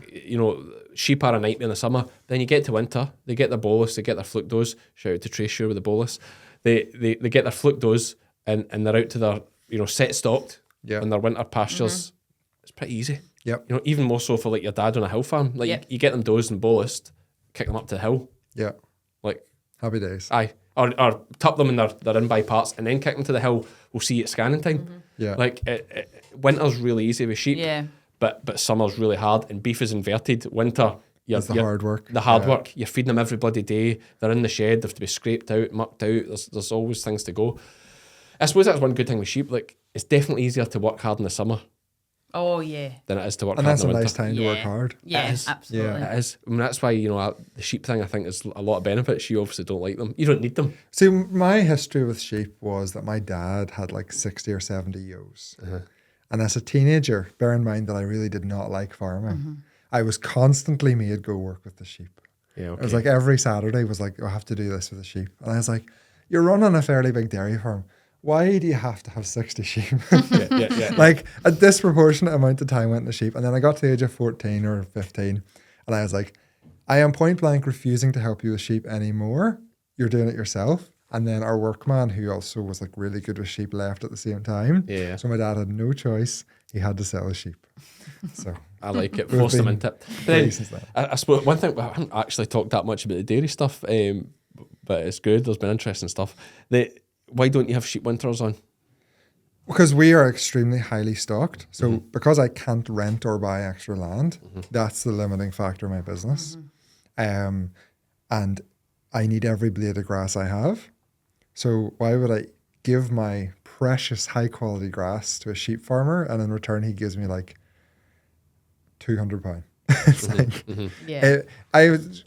sheep are a nightmare in the summer. Then you get to winter, they get their bolus, they get their fructose. Shout out to Tracesure with the bolus. They get their fructose and they're out to their, set stocked in their winter pastures. It's pretty easy. Yep. Even more so for like your dad on a hill farm. Like you get them dosed and bolused, kick them up to the hill. Yeah. Like happy days. Aye. Or tuck them in their in-by parts and then kick them to the hill. We'll see at scanning time. Yeah. Like winter's really easy with sheep. Yeah. But summer's really hard and beef is inverted. Winter, it's the hard work. The hard work. You're feeding them every bloody day. They're in the shed. They have to be scraped out, mucked out. There's always things to go. I suppose that's one good thing with sheep. Like it's definitely easier to work hard in the summer. Oh yeah. Than it is to work and hard in the winter. And that's a nice time to work hard. Yeah, absolutely. Yeah, it is. I mean, that's why the sheep thing I think is a lot of benefits. You obviously don't like them. You don't need them. See, my history with sheep was that my dad had like 60 or 70 ewes. And as a teenager, bear in mind that I really did not like farming. I was constantly made go work with the sheep. Yeah, okay. It was like every Saturday was like, I have to do this with the sheep. And I was like, you're running a fairly big dairy farm. Why do you have to have 60 sheep? Yeah. Like a disproportionate amount of time went to sheep. And then I got to the age of 14 or 15 and I was like, I am point blank refusing to help you with sheep anymore. You're doing it yourself. And then our workman, who also was like really good with sheep, left at the same time. Yeah. So my dad had no choice. He had to sell his sheep. So I like it. Force them into it. Then, I suppose one thing, I haven't actually talked that much about the dairy stuff, but it's good. There's been interesting stuff. Why don't you have sheep winters on? Because we are extremely highly stocked. So because I can't rent or buy extra land, that's the limiting factor in my business. And I need every blade of grass I have. So why would I give my precious high quality grass to a sheep farmer and in return he gives me like £200? It's like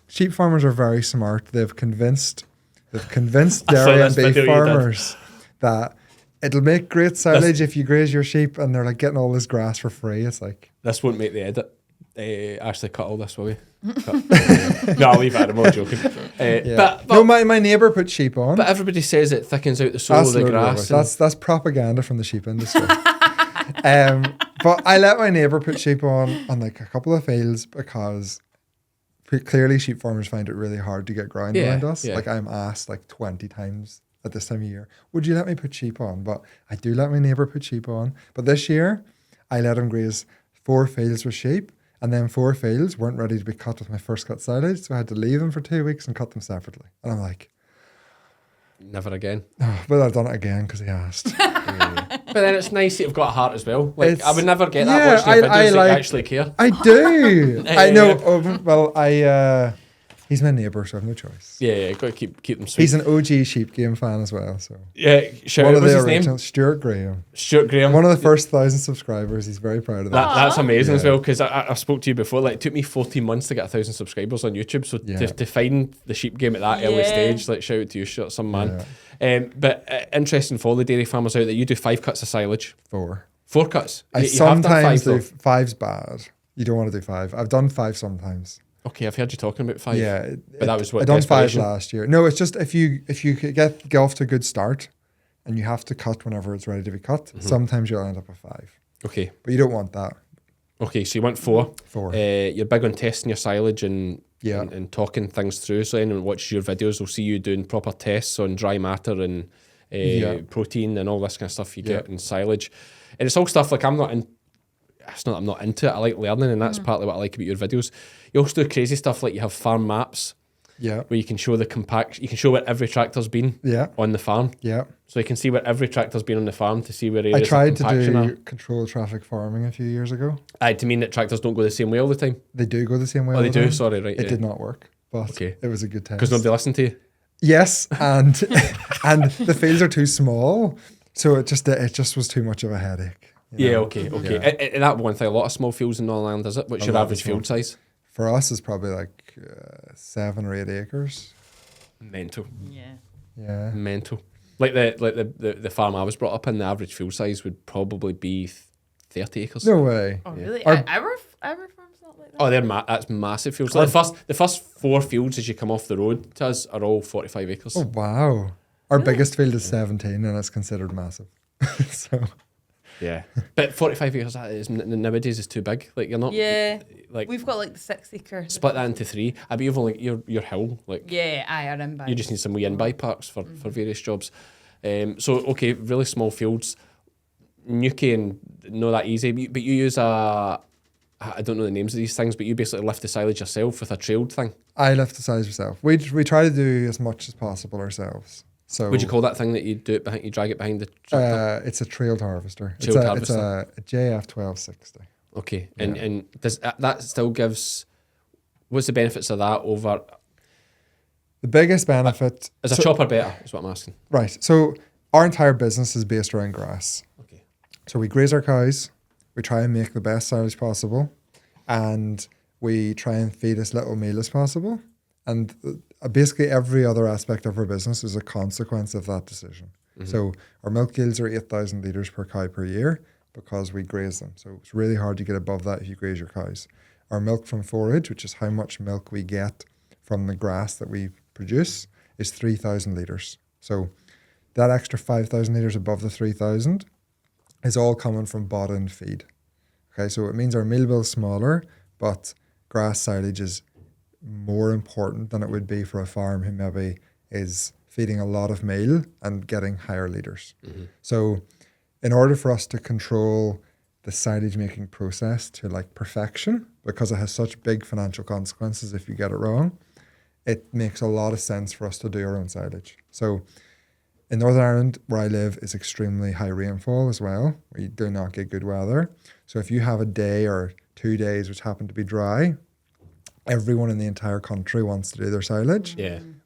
sheep farmers are very smart. They've convinced They've convinced dairy and beef farmers that it'll make great silage if you graze your sheep, and they're like getting all this grass for free. It's like, this won't make the edit. Actually cut all this, will we? No, I'll leave it. I'm not joking. But no, my neighbour put sheep on. But everybody says it thickens out the soul of the grass. That's propaganda from the sheep industry. But I let my neighbour put sheep on like a couple of fields because clearly sheep farmers find it really hard to get ground around us. Like I'm asked like 20 times at this time of year, would you let me put sheep on? But I do let my neighbour put sheep on. But this year, I let him graze 4 fields with sheep, and then 4 fields weren't ready to be cut with my first cut silage, so I had to leave them for 2 weeks and cut them separately. And I'm like, never again. But I've done it again because he asked. But then it's nice that you've got a heart as well. Like, I would never get that watching your videos that you actually care. I do. I know. He's my neighbour, so I have no choice. Yeah, got to keep them sweet. He's an OG sheep game fan as well. So yeah, sure. One of What's the his name? Stuart Graham. Stuart Graham. One of the first 1,000 subscribers. He's very proud of that. That's amazing as well, because I spoke to you before. Like, it took me 14 months to get 1,000 subscribers on YouTube. So to find the sheep game at that early stage, like, shout out to you, some man. But interesting for all the dairy farmers out there, you do 5 cuts of silage. 4 cuts. I sometimes do 5's bad. You don't want to do 5. I've done 5 sometimes. Okay, I've heard you talking about 5. Yeah, but that was what I done 5 last year. No, it's just if you get off to a good start, and you have to cut whenever it's ready to be cut. Sometimes you'll end up with 5. Okay, but you don't want that. Okay, so you want 4. 4. You're big on testing your silage and talking things through. So anyone who watches your videos will see you doing proper tests on dry matter and protein and all this kind of stuff you get in silage. And it's all stuff like it's not that I'm not into it. I like learning, and that's partly what I like about your videos. You also do crazy stuff like you have farm maps. Yeah. Where you can show you can show where every tractor's been on the farm. Yeah. So you can see where every tractor's been on the farm to see where areas I tried to do are. controlled traffic farming a few years ago. To mean that tractors don't go the same way all the time? They do go the same way all the the time. do? Sorry, right. It did not work, but it was a good test. Because nobody listened to you? Yes, and the fields are too small, so it just was too much of a headache. Okay. And that one thing, a lot of small fields in Northern Ireland, is it? What's your average field size? For us, it's probably like 7 or 8 acres. Mental. Yeah. Mental. Like the farm I was brought up in, the average field size would probably be 30 acres. No way. Oh, really? Our farm's not like that. Oh, that's massive fields. Like the first 4 fields as you come off the road to us are all 45 acres. Oh, wow. Our biggest field is 17, and it's considered massive. So... Yeah, but 45 acres nowadays is too big. Like you're not. Yeah, like we've got like the 6 acre. Split that into 3. I bet you've only your hill. Like I are in by. You just need some wee in-buy parks for various jobs. So okay, really small fields, nuki and not that easy. But you use I don't know the names of these things, but you basically lift the silage yourself with a trailed thing. I lift the silage myself. We try to do as much as possible ourselves. So would you call that thing that you do it behind? You drag it behind the tractor? It's a trailed harvester. It's a JF 1260. Okay, and does that still gives? What's the benefits of that over? The biggest benefit is a chopper better. Is what I'm asking. Right. So our entire business is based around grass. Okay. So we graze our cows. We try and make the best silage possible, and we try and feed as little meal as possible. And basically every other aspect of our business is a consequence of that decision. So our milk yields are 8,000 litres per cow per year because we graze them. So it's really hard to get above that if you graze your cows. Our milk from forage, which is how much milk we get from the grass that we produce, is 3,000 litres. So that extra 5,000 litres above the 3,000 is all coming from bought-in feed. Okay, so it means our meal bill is smaller, but grass silage is more important than it would be for a farm who maybe is feeding a lot of meal and getting higher litres. So in order for us to control the silage making process to like perfection, because it has such big financial consequences if you get it wrong, it makes a lot of sense for us to do our own silage. So in Northern Ireland, where I live, is extremely high rainfall as well. We do not get good weather. So if you have a day or 2 days which happen to be dry, everyone in the entire country wants to do their silage,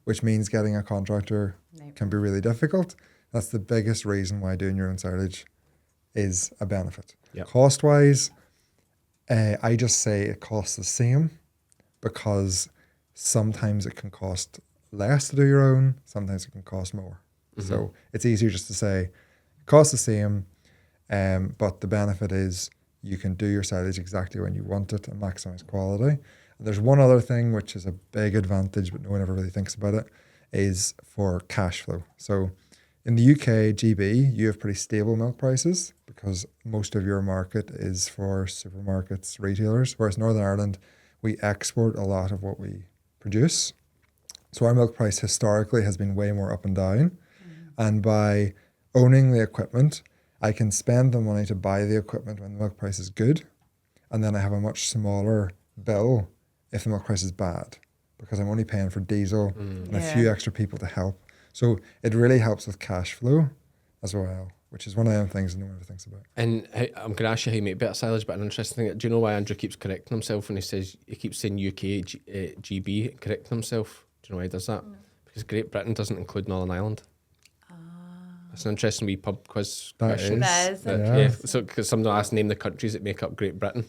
which means getting a contractor can be really difficult. That's the biggest reason why doing your own silage is a benefit. Cost-wise, I just say it costs the same because sometimes it can cost less to do your own, sometimes it can cost more. So it's easier just to say, it costs the same, but the benefit is you can do your silage exactly when you want it and maximize quality. And there's one other thing which is a big advantage, but no one ever really thinks about it, is for cash flow. So in the UK, GB, you have pretty stable milk prices because most of your market is for supermarkets, retailers, whereas Northern Ireland, we export a lot of what we produce. So our milk price historically has been way more up and down. And by owning the equipment, I can spend the money to buy the equipment when the milk price is good. And then I have a much smaller bill if the milk price is bad, because I'm only paying for diesel and a few extra people to help. So it really helps with cash flow as well, which is one of them things no one ever thinks about. And I'm going to ask you how you make better silage, but an interesting thing, do you know why Andrew keeps correcting himself when he keeps saying UK, GB, correcting himself? Do you know why he does that? Because Great Britain doesn't include Northern Ireland. It's an interesting wee pub quiz question. That is. Yeah. So, because someone asked name the countries that make up Great Britain.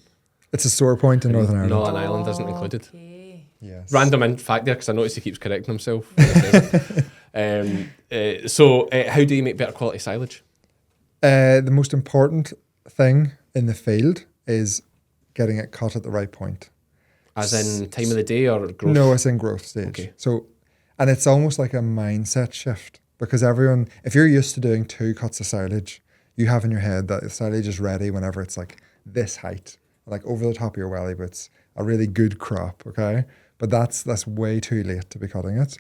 It's a sore point in Northern Ireland. Northern Ireland isn't included. Okay. Yes. Random in fact there, because I noticed he keeps correcting himself. So, how do you make better quality silage? The most important thing in the field is getting it cut at the right point. As in time of the day or growth? No, it's in growth stage. Okay. So, and it's almost like a mindset shift, because everyone, if you're used to doing 2 cuts of silage, you have in your head that the silage is ready whenever it's like this height, like over the top of your welly boots, a really good crop, okay? But that's way too late to be cutting it.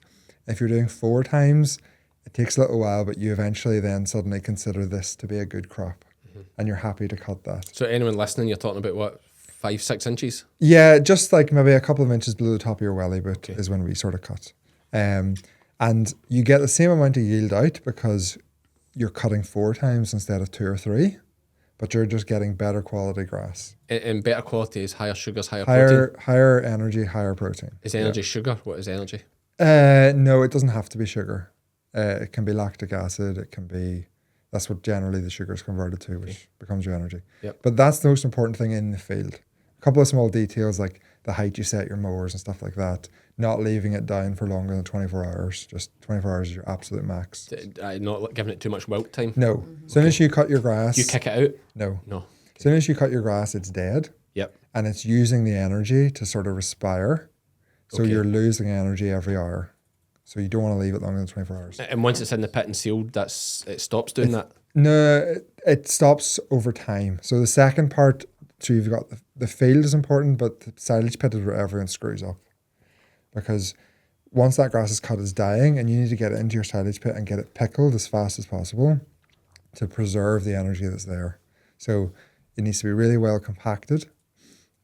If you're doing 4 times, it takes a little while, but you eventually then suddenly consider this to be a good crop, and you're happy to cut that. So anyone listening, you're talking about what, 5-6 inches? Yeah, just like maybe a couple of inches below the top of your welly boot is when we sort of cut. And you get the same amount of yield out because you're cutting 4 times instead of 2 or 3, but you're just getting better quality grass. And better quality is higher sugars, higher protein? Higher energy, higher protein. Is energy sugar? What is energy? No, it doesn't have to be sugar. It can be lactic acid. It can be, that's what generally the sugar is converted to, which becomes your energy. Yep. But that's the most important thing in the field. A couple of small details like the height you set your mowers and stuff like that. Not leaving it down for longer than 24 hours. Just 24 hours is your absolute max. Not giving it too much wilt time? No. As soon as you cut your grass... You kick it out? No. No. As soon as you cut your grass, it's dead. Yep. And it's using the energy to sort of respire. So you're losing energy every hour. So you don't want to leave it longer than 24 hours. And once it's in the pit and sealed, it stops doing that? No, it stops over time. So the second part, so you've got the field is important, but the silage pit is where everyone screws up. Because once that grass is cut, it's dying, and you need to get it into your silage pit and get it pickled as fast as possible to preserve the energy that's there. So it needs to be really well compacted.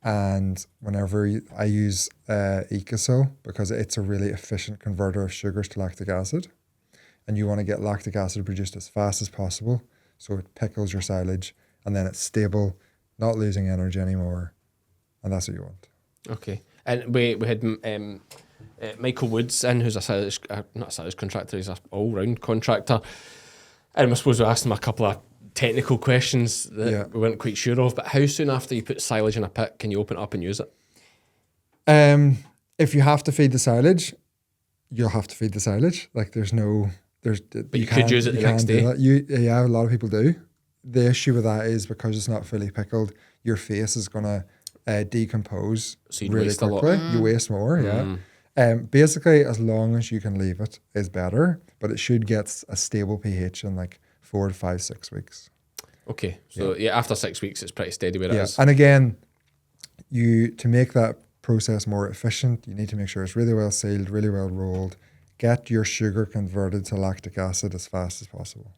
And whenever I use Ecosil, because it's a really efficient converter of sugars to lactic acid, and you want to get lactic acid produced as fast as possible, so it pickles your silage, and then it's stable, not losing energy anymore, and that's what you want. Okay. And we had Michael Woods in, who's a silage, not a silage contractor, he's an all-round contractor. And I suppose we asked him a couple of technical questions that we weren't quite sure of, but how soon after you put silage in a pit can you open it up and use it? If you have to feed the silage, you'll have to feed the silage. Like but you could use it the next day. Yeah, a lot of people do. The issue with that is because it's not fully pickled, your face is going to decompose so really waste quickly. A lot. You waste more, basically, as long as you can leave it is better, but it should get a stable pH in like 4 to 5, 6 weeks. Okay, so after 6 weeks, it's pretty steady where it is. And again, to make that process more efficient, you need to make sure it's really well sealed, really well rolled. Get your sugar converted to lactic acid as fast as possible.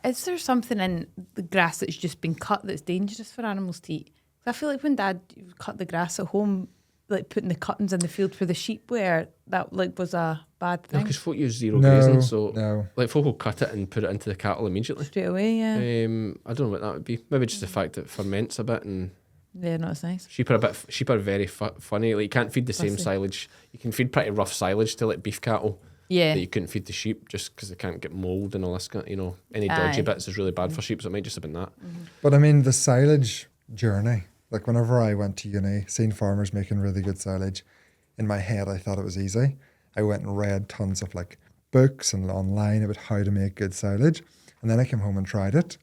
Is there something in the grass that's just been cut that's dangerous for animals to eat? I feel like when Dad cut the grass at home, like putting the cuttings in the field for the sheep were, that like was a bad thing. Because folk use zero grazing, so no. Like folk will cut it and put it into the cattle immediately. Straight away, yeah. I don't know what that would be. Maybe just the fact that it ferments a bit and... Yeah, not as nice. Sheep are very funny. Like you can't feed the same silage. You can feed pretty rough silage to like beef cattle. Yeah. That you couldn't feed the sheep just because they can't get mould and all this kind of, any dodgy bits is really bad for sheep, so it might just have been that. But I mean, the silage journey, like whenever I went to uni, seeing farmers making really good silage, in my head I thought it was easy. I went and read tons of like books and online about how to make good silage. And then I came home and tried it.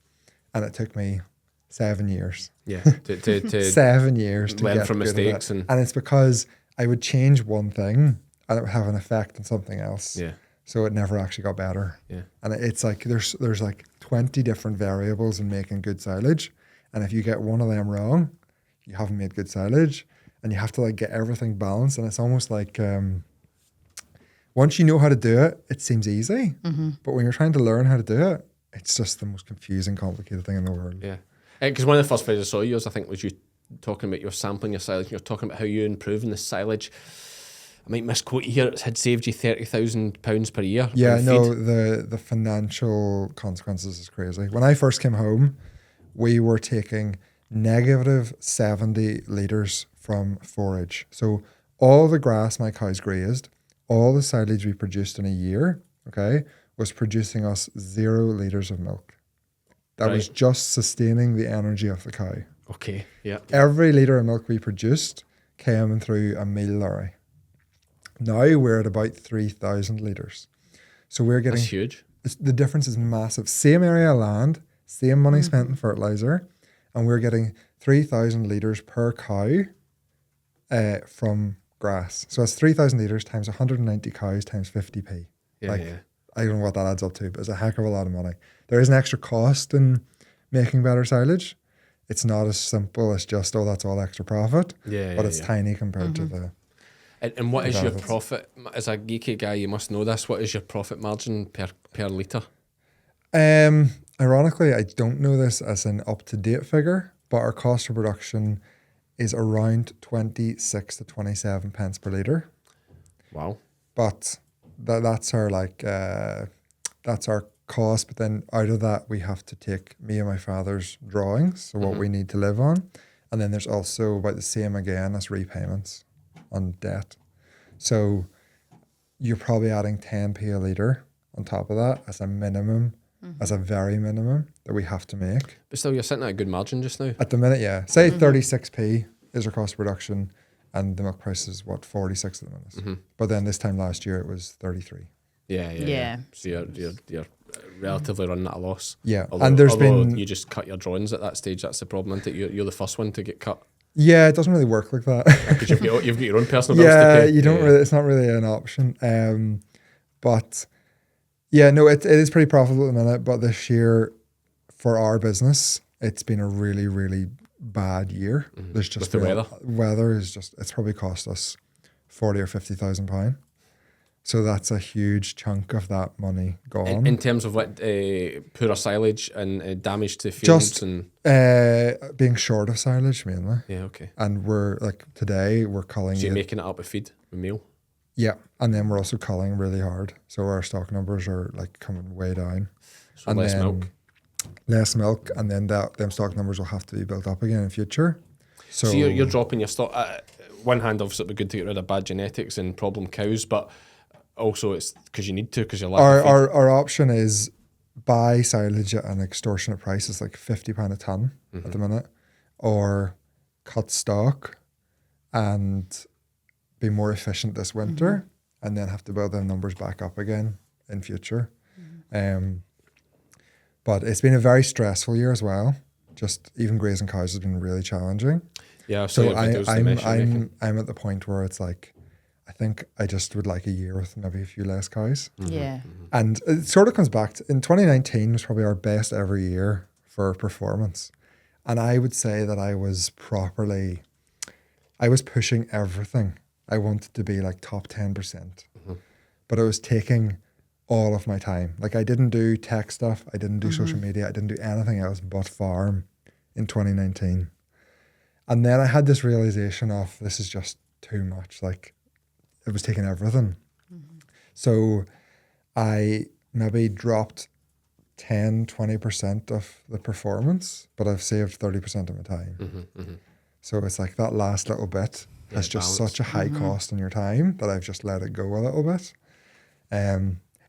And it took me 7 years. Yeah. To 7 years to learn get from good at mistakes. it. And it's because I would change one thing and it would have an effect on something else. Yeah. So it never actually got better. Yeah. And it's like there's like 20 different variables in making good silage. And if you get one of them wrong, you haven't made good silage. And you have to like get everything balanced. And it's almost like once you know how to do it, it seems easy. But when you're trying to learn how to do it, it's just the most confusing, complicated thing in the world. Yeah. Because one of the first videos I saw yours, I think, was you talking about your sampling your silage. And you're talking about how you're improving the silage. I might misquote you here. It had saved you £30,000 per year. Yeah, no, the financial consequences is crazy. When I first came home, we were taking negative 70 litres from forage. So all the grass my cows grazed, all the silage we produced in a year, okay, was producing us 0 litres of milk. That was just sustaining the energy of the cow. Okay, yeah. Every litre of milk we produced came through a meal lorry. Now we're at about 3,000 litres. So we're getting... That's huge. The difference is massive. Same area of land, same money spent in fertiliser, and we're getting 3,000 litres per cow from grass. So that's 3,000 litres times 190 cows times 50p. Yeah, I don't know what that adds up to, but it's a heck of a lot of money. There is an extra cost in making better silage. It's not as simple as just, that's all extra profit. But it's tiny compared to the... And what is your profit? As a geeky guy, you must know this. What is your profit margin per litre? Ironically, I don't know this as an up-to-date figure, but our cost of production is around 26 to 27 pence per litre. Wow. But that's our that's our cost. But then out of that, we have to take me and my father's drawings, so what we need to live on. And then there's also about the same again as repayments on debt. So you're probably adding 10p a litre on top of that as a minimum, as a very minimum that we have to make. But still, you're sitting at a good margin just now. At the minute, yeah. Say 36p is our cost of production and the milk price is 46 at the minute. But then this time last year it was 33. Yeah. So you're relatively running at a loss. Yeah. Although, and there's been... you just cut your drawings at that stage. That's the problem, isn't it? You're the first one to get cut. Yeah, it doesn't really work like that. Because you've got your own personal bills to pay. You don't really, it's not really an option. But yeah, no, it is pretty profitable at the minute. But this year, for our business, it's been a really, really bad year. There's just with the weather is just, it's probably cost us 40 or 50,000 pounds. So that's a huge chunk of that money gone. In terms of what poorer silage and damage to fields just and being short of silage mainly. Yeah, okay. And we're like today we're culling. So you're making it up with feed, with meal. Yeah, and then we're also culling really hard. So our stock numbers are like coming way down. So less milk. Less milk, and then them stock numbers will have to be built up again in future. So you're dropping your stock. One hand, obviously, it'd be good to get rid of bad genetics and problem cows, but also it's because you need to, because you're our option is buy silage at an extortionate price. It's like £50 a tonne at the minute, or cut stock and be more efficient this winter, and then have to build them numbers back up again in future. But it's been a very stressful year as well. Just even grazing cows has been really challenging. Yeah, so I'm at the point where it's like, I think I just would like a year with maybe a few less cows. And it sort of comes back to, in 2019 was probably our best ever year for performance. And I would say that I was pushing everything. I wanted to be like top 10%, but it was taking all of my time. Like I didn't do tech stuff. I didn't do social media. I didn't do anything else but farm in 2019. And then I had this realization of this is just too much. Like it was taking everything. So I maybe dropped 10, 20% of the performance, but I've saved 30% of my time. So it's like that last little bit has just such a high cost in your time that I've just let it go a little bit.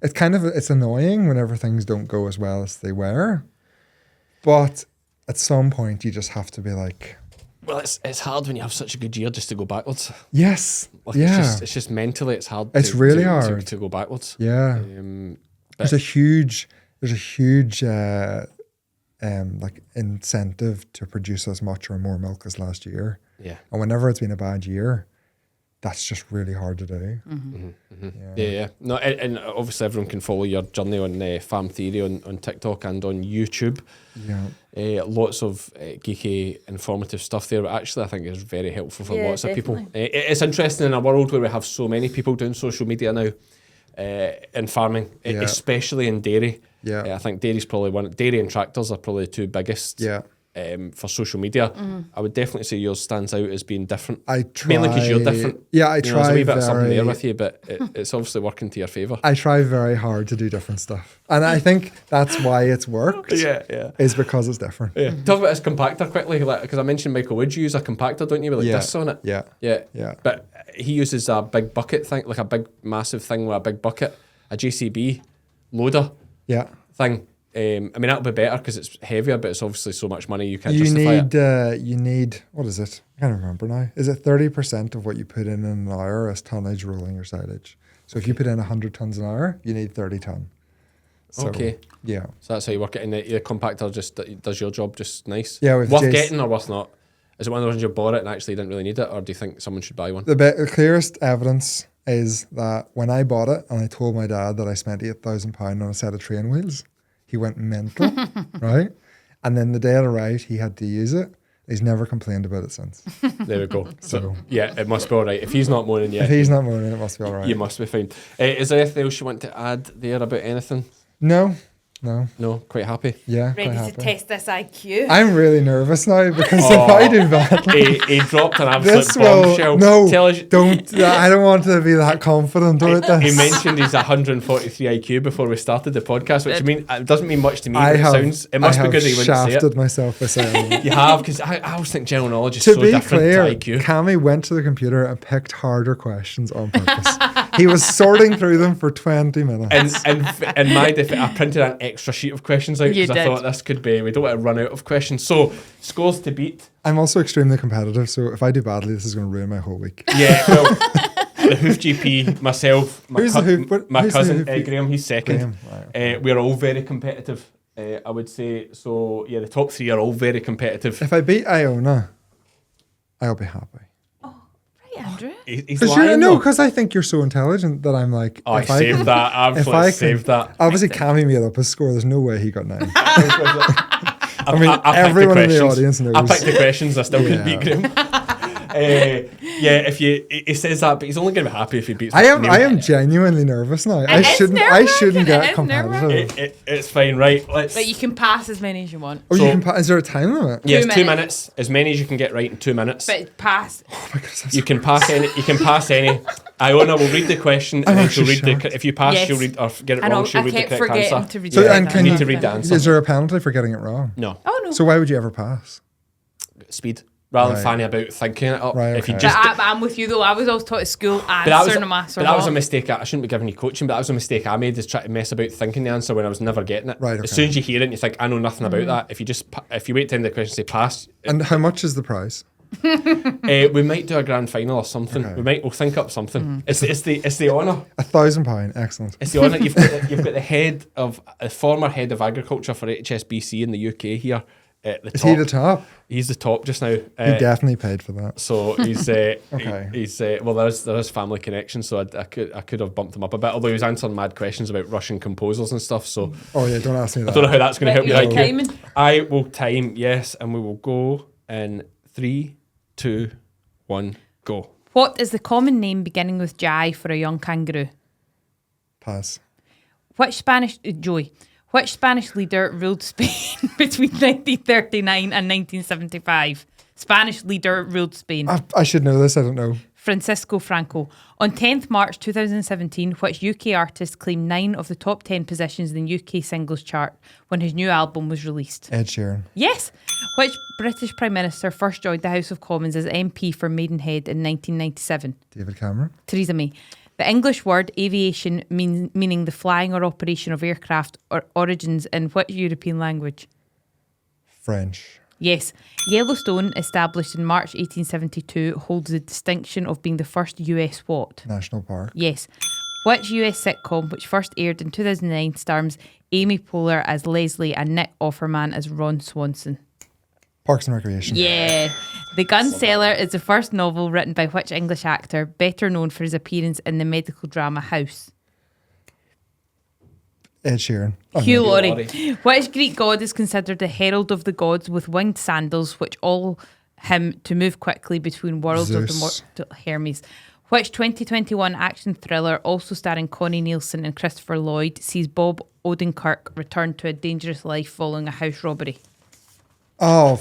It's annoying whenever things don't go as well as they were, but at some point you just have to be like, Well, it's hard when you have such a good year just to go backwards. Yes. Like, yeah. It's just mentally, it's hard. It's really hard to go backwards. Yeah. There's a huge like incentive to produce as much or more milk as last year. Yeah. And whenever it's been a bad year, that's just really hard to do. Yeah. No, and obviously everyone can follow your journey on Farm Theory on TikTok and on YouTube. Yeah. Lots of geeky, informative stuff there, but actually I think it's very helpful for lots of people. Definitely. It's interesting in a world where we have so many people doing social media now in farming, especially in dairy. Yeah. I think dairy's probably dairy and tractors are probably the two biggest. Yeah. For social media, I would definitely say yours stands out as being different. I try, mainly because you're different. Yeah, I There's try a wee bit of something there very. with you, but it's obviously working to your favour. I try very hard to do different stuff, and I think that's why it's worked. Yeah. Is because it's different. Yeah. Talk about his compactor quickly, because I mentioned Michael Wood. You use a compactor, don't you, with Yeah. discs on it? Yeah. Yeah. But he uses a big bucket thing, like a big massive thing with a big bucket, a JCB loader Yeah. thing. I mean, that'll be better because it's heavier, but it's obviously so much money you can't justify it. You need, what is it? I can't remember now. Is it 30% of what you put in an hour as tonnage rolling your silage? So if you put in 100 tons an hour, you need 30 ton. So, Okay. Yeah. So that's how you work it. And the compactor just does your job just nice. Yeah. With Worth getting or worth not? Is it one of those ones you bought it and actually didn't really need it, or do you think someone should buy one? The clearest evidence is that when I bought it and I told my dad that I spent £8,000 on a set of train wheels, he went mental, right? And then the day it arrived, he had to use it. He's never complained about it since. There we go. So yeah, it must be all right. If he's not moaning yet, If he's not moaning, it must be all right. you must be fine. Is there anything else you want to add there about anything? No. No, quite happy. Yeah, Ready quite to happy. test this IQ. I'm really nervous now because if I do badly, He dropped an absolute this will bombshell. no. Tell us, Don't. I don't want to be that confident about this. he mentioned he's 143 IQ before we started the podcast, which it doesn't mean much to me. I But have. it sounds. It must I be have good that he wouldn't say shafted it. myself by saying it. You have, because I always think general knowledge is To so be different clear, to IQ. Cammy went to the computer and picked harder questions on purpose. He was sorting through them for 20 minutes. And in my defense, I printed an extra sheet of questions out You because I did. thought this could be, we don't want to run out of questions. So, scores to beat. I'm also extremely competitive, so if I do badly, this is going to ruin my whole week. Yeah, well, the Hoof GP, myself, my, Who's the Hoof- what- my who's the cousin Hoof G- Graham, he's second. Graham, right. We're all very competitive, I would say. So, yeah, the top three are all very competitive. If I beat Iona, I'll be happy. Right, Andrew. He's Because lying, though. because I think you're so intelligent that I'm like, Oh, I if I saved can- that. if I Absolutely can- saved that. Obviously, Cammy made up his score. There's no way he got 9. I mean, picked the everyone in the questions. audience knows. I picked the questions. I still couldn't Yeah. beat Graham. Yeah, he says that, but he's only going to be happy if he beats. I Neil. am genuinely nervous now. I It is shouldn't nerve-wracking, get it is competitive. It's fine, right? Let's. But you can pass as many as you want. Oh, So- you can is there a time limit? Yes, 2 2 minutes. minutes. As many as you can get right in 2 minutes. But pass. Oh my goodness, You can pass any. You can pass any. Iona will read the question and then she'll read actually the. If you pass, Yes. she'll read or get it I know, wrong. She'll I read the kept correct forgetting answer. to read So, the and can you you- need to read the answer. Is there a penalty for getting it wrong? No, Oh, no. So why would you ever pass? speed rather than Right. fanny about thinking it up. Right, If you okay. just. But I'm with you, though. I was always taught at school But that was, answering a maths or but that was a not. mistake. I shouldn't be giving you coaching, but that was a mistake I made, is trying to mess about thinking the answer when I was never getting it. Right, As okay. soon as you hear it, and you think I know nothing about that. If you just if you wait till the end of the question and say pass, And how much is the prize? we might do a grand final or something. Okay. We'll think up something. It's the honour. £1,000. Excellent. It's the honour. You've got the head of a former head of agriculture for HSBC in the UK here at the Is top. he the top? He's the top just now. He definitely paid for that. So he's Okay. he's well, there is family connection, so I could have bumped him up a bit. Although he was answering mad questions about Russian composers and stuff. So Oh yeah, don't ask me I don't know that. how that's going to help you. Right, IQ. timing. I will time, yes, and we will go in 3, 2, 1, go. What is the common name beginning with Jai for a young kangaroo? Pass. Which Spanish leader ruled Spain between 1939 and 1975? Spanish leader ruled Spain. I should know this. I don't know. Francisco Franco. On 10th March 2017, which UK artist claimed 9 of the top 10 positions in the UK singles chart when his new album was released? Ed Sheeran. Yes. Which British Prime Minister first joined the House of Commons as MP for Maidenhead in 1997? David Cameron. Theresa May. The English word aviation meaning the flying or operation of aircraft or origins in which European language? French. Yes. Yellowstone, established in March 1872, holds the distinction of being the first US what? National Park. Yes. Which US sitcom, which first aired in 2009, stars Amy Poehler as Leslie and Nick Offerman as Ron Swanson? Parks and Recreation. Yeah. The Gun Seller is the first novel written by which English actor, better known for his appearance in the medical drama House? Ed Sheeran. Hugh Laurie. Which Greek god is considered the herald of the gods with winged sandals, which allow him to move quickly between worlds of the Hermes? Which 2021 action thriller, also starring Connie Nielsen and Christopher Lloyd, sees Bob Odenkirk return to a dangerous life following a house robbery? Oh,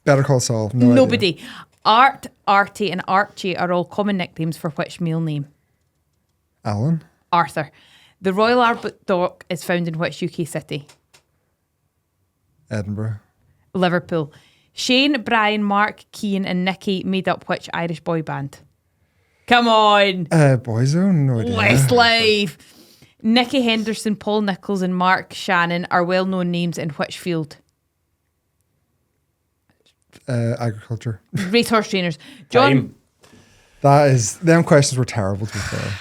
Better Call Saul. Nobody. Idea. Art, Artie, and Archie are all common nicknames for which male name? Alan. Arthur. The Royal Albert Dock is found in which UK city? Edinburgh. Liverpool. Shane, Brian, Mark, Keane, and Nicky made up which Irish boy band? Come on. Boyzone? No idea. Westlife. Nicky Henderson, Paul Nichols, and Mark Shannon are well-known names in which field? Agriculture. Racehorse trainers. John. Them questions were terrible, to be fair.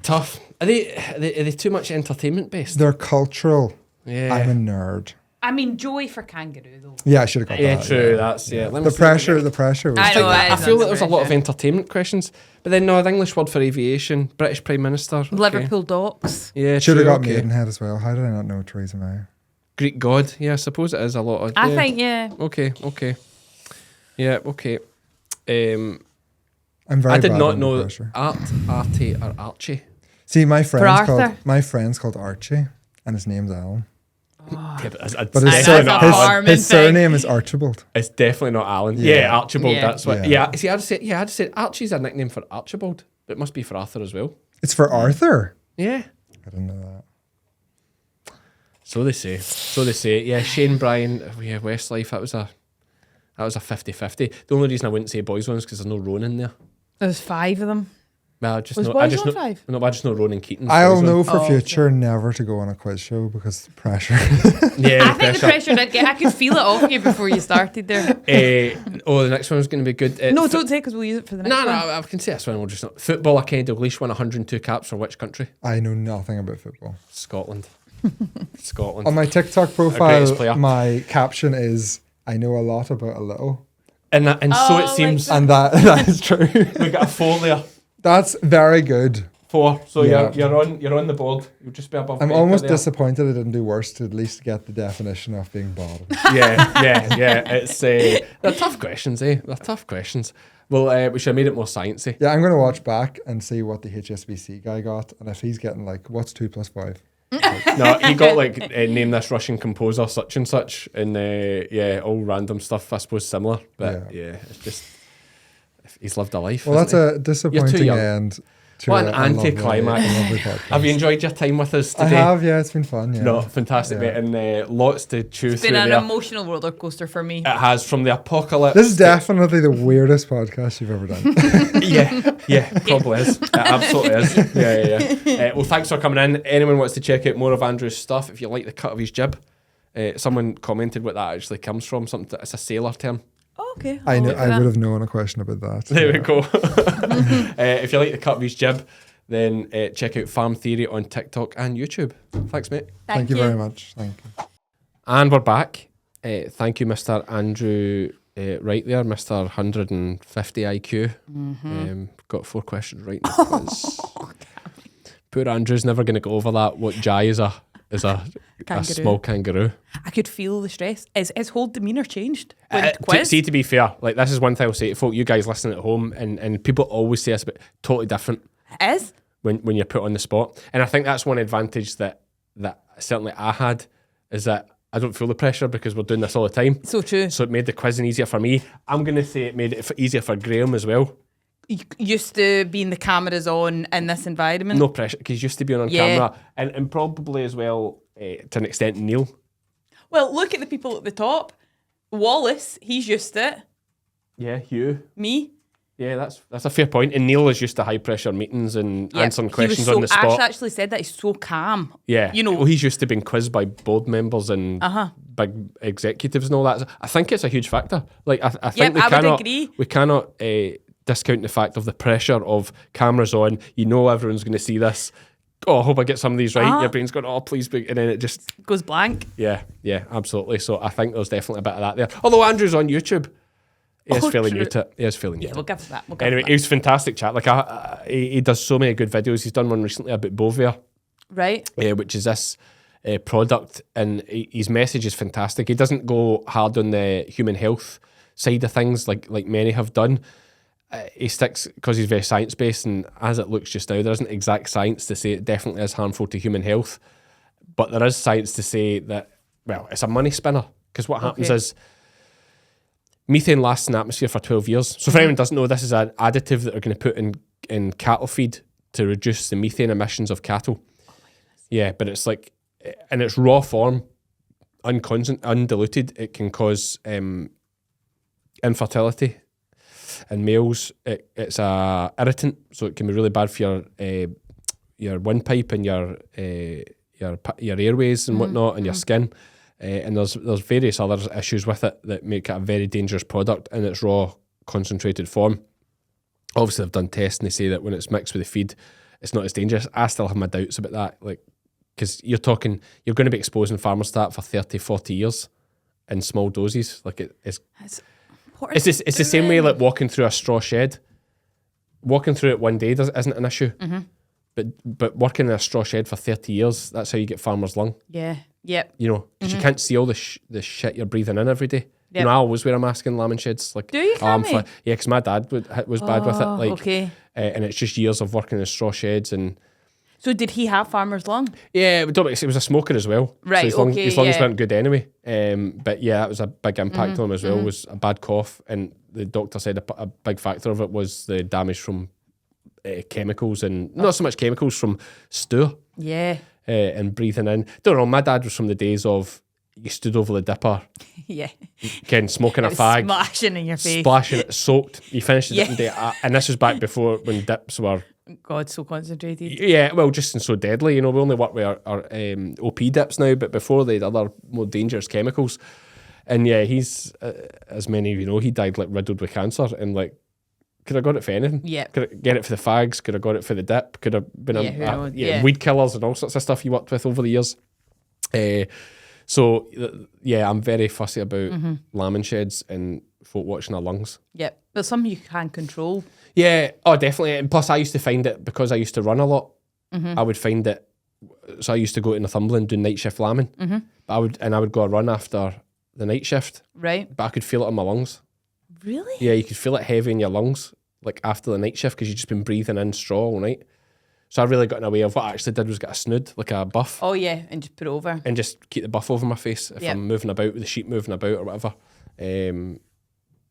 Tough. Are they too much entertainment based? They're cultural. Yeah. I'm a nerd. I mean, Joey for kangaroo, though. Yeah, I should have got that. Yeah, true. That's The pressure was... I feel that there's a lot of entertainment questions. But then, no, the English word for aviation, British Prime Minister. Okay. Liverpool Docks. Yeah, should have got Maidenhead as well. How did I not know Theresa May? Greek god. Yeah, I suppose it is a lot of... I think, yeah. Okay. Yeah, okay. I'm very I did bad not under know pressure. Artie or Archie. See, my friend's called Archie, and his name's Alan. Yeah, but his surname is Archibald. It's definitely not Alan. Yeah, Archibald. Yeah. That's what. Yeah. See, I'd say Archie's a nickname for Archibald, but it must be for Arthur as well. It's for Arthur. Yeah. I didn't know that. So they say. Yeah, Shane Bryan. Yeah, Westlife. That was a 50-50. The only reason I wouldn't say boys ones because there's no Ron in there. There's 5 of them. Well, I just Was know, boys I just on know, 5? No, I just know Ronan Keaton's. I'll know for future never to go on a quiz show because the pressure. Yeah, I think the pressure did get. I could feel it off you before you started there. The next one's going to be good. No, don't say because we'll use it for the next one. No, I can say this one. We'll just not. Footballer Kenny Dalglish won 102 caps for which country? I know nothing about football. Scotland. Scotland. On my TikTok profile, my caption is "I know a lot about a little," and so it seems, and that is true. We got a 4 there. That's very good. 4. So you're on the board. You'll just be above. I'm almost disappointed I didn't do worse to at least get the definition of being bottom. Yeah. It's they're tough questions, eh? They're tough questions. Well, we should have made it more sciencey. Yeah, I'm going to watch back and see what the HSBC guy got, and if he's getting like, what's 2 + 5? No, he got like name this Russian composer such and such, and all random stuff. I suppose similar, but yeah it's just he's lived a life. Well, that's a disappointing end. What an anticlimax. Have you enjoyed your time with us today? I have, yeah. It's been fun, yeah. No, fantastic, mate. And lots to chew through. It's been an emotional roller coaster for me. It has, from the apocalypse. This is definitely the weirdest podcast you've ever done. Yeah, probably is. It absolutely is. Yeah. Well, thanks for coming in. Anyone wants to check out more of Andrew's stuff, if you like the cut of his jib, someone commented what that actually comes from. It's a sailor term. Oh, okay. I would have known a question about that. There we go. If you like the cut of his jib, then check out Farm Theory on TikTok and YouTube. Thanks, mate. Thank you very much. Thank you. And we're back. Thank you, Mr. Andrew Wright there, Mr. 150 IQ. Mm-hmm. Got 4 questions right in the quiz. Poor Andrew's never going to go over that. What Jai is a small kangaroo. I could feel the stress. His whole demeanour changed. To be fair, like this is one thing I'll say to folk, you guys listening at home, and people always say this, but totally different. It is? When you're put on the spot. And I think that's one advantage that certainly I had, is that I don't feel the pressure because we're doing this all the time. So true. So it made the quizzing easier for me. I'm going to say it made it easier for Graham as well. Used to being the cameras on in this environment. No pressure, because he's used to being on camera. And probably as well, to an extent, Neil. Well, look at the people at the top. Wallace, he's used to it. Yeah, Hugh. Me. Yeah, that's a fair point. And Neil is used to high pressure meetings and answering questions on the spot. Ash actually said that he's so calm. Yeah, you know, well, he's used to being quizzed by board members and big executives and all that. I think it's a huge factor. Like I think would agree. We cannot discount the fact of the pressure of cameras on. You know, everyone's going to see this. Oh, I hope I get some of these right. Your brain's going, oh, please be, and then it just goes blank. Yeah, absolutely. So I think there's definitely a bit of that there. Although Andrew's on YouTube. He is fairly new to it. He is fairly new to it. We'll give that. Anyway, he was fantastic chat. Like he does so many good videos. He's done one recently about Bovair. Right. Which is this product, and his message is fantastic. He doesn't go hard on the human health side of things like many have done. He sticks, because he's very science-based, and as it looks just now, there isn't exact science to say it definitely is harmful to human health, but there is science to say that, well, it's a money spinner, because what happens is methane lasts in the atmosphere for 12 years. So for anyone who doesn't know, this is an additive that they're going to put in cattle feed to reduce the methane emissions of cattle. Yeah, but it's like, in its raw form, undiluted, it can cause infertility in males. It's a irritant, so it can be really bad for your windpipe and your airways and whatnot, and your skin. And there's various other issues with it that make it a very dangerous product in its raw concentrated form. Obviously, they've done tests and they say that when it's mixed with the feed, it's not as dangerous. I still have my doubts about that, like, because you're going to be exposing farmers to that for 30, 40 years in small doses. Like it's the same way like walking through a straw shed. Walking through it one day isn't an issue, but working in a straw shed for 30 years, that's how you get farmer's lung. Yeah. Yep. You know, because you can't see all the shit you're breathing in every day. Yep. You know, I always wear a mask in lambing sheds. Like, do you? Yeah, because my dad was bad with it. Like, okay. And it's just years of working in straw sheds. And so, did he have farmer's lung? Yeah, it was a smoker as well. Right. So his lungs weren't good anyway. But yeah, that was a big impact on him as well. Was a bad cough, and the doctor said a big factor of it was the damage from chemicals, and not so much chemicals, from stew. Yeah. And breathing in. Don't know, my dad was from the days of you stood over the dipper. Yeah. Smoking a fag. Splashing in your face. Splashing it, soaked. You finished the dipping day. And this was back before when dips were... God, so concentrated. Yeah, well, just and so deadly. You know, we only work with our OP dips now, but before they had other more dangerous chemicals. And yeah, he's, as many of you know, he died like riddled with cancer, and like, could have got it for anything. Yeah. Could have get it for the fags, could have got it for the dip, could have been weed killers and all sorts of stuff you worked with over the years. So yeah, I'm very fussy about lambing sheds and folk watching our lungs. Yep, but some you can control. Yeah, oh definitely. And plus I used to find it, because I used to run a lot, I would find it, so I used to go to Northumberland do night shift lambing. But I would go a run after the night shift. Right. But I could feel it in my lungs. Really? Yeah, you could feel it heavy in your lungs, like after the night shift, because you've just been breathing in straw all night. So I really got in a way of what I actually did was get a snood, like a buff. Oh yeah, and just put it over. And just keep the buff over my face if I'm moving about, with the sheep moving about or whatever.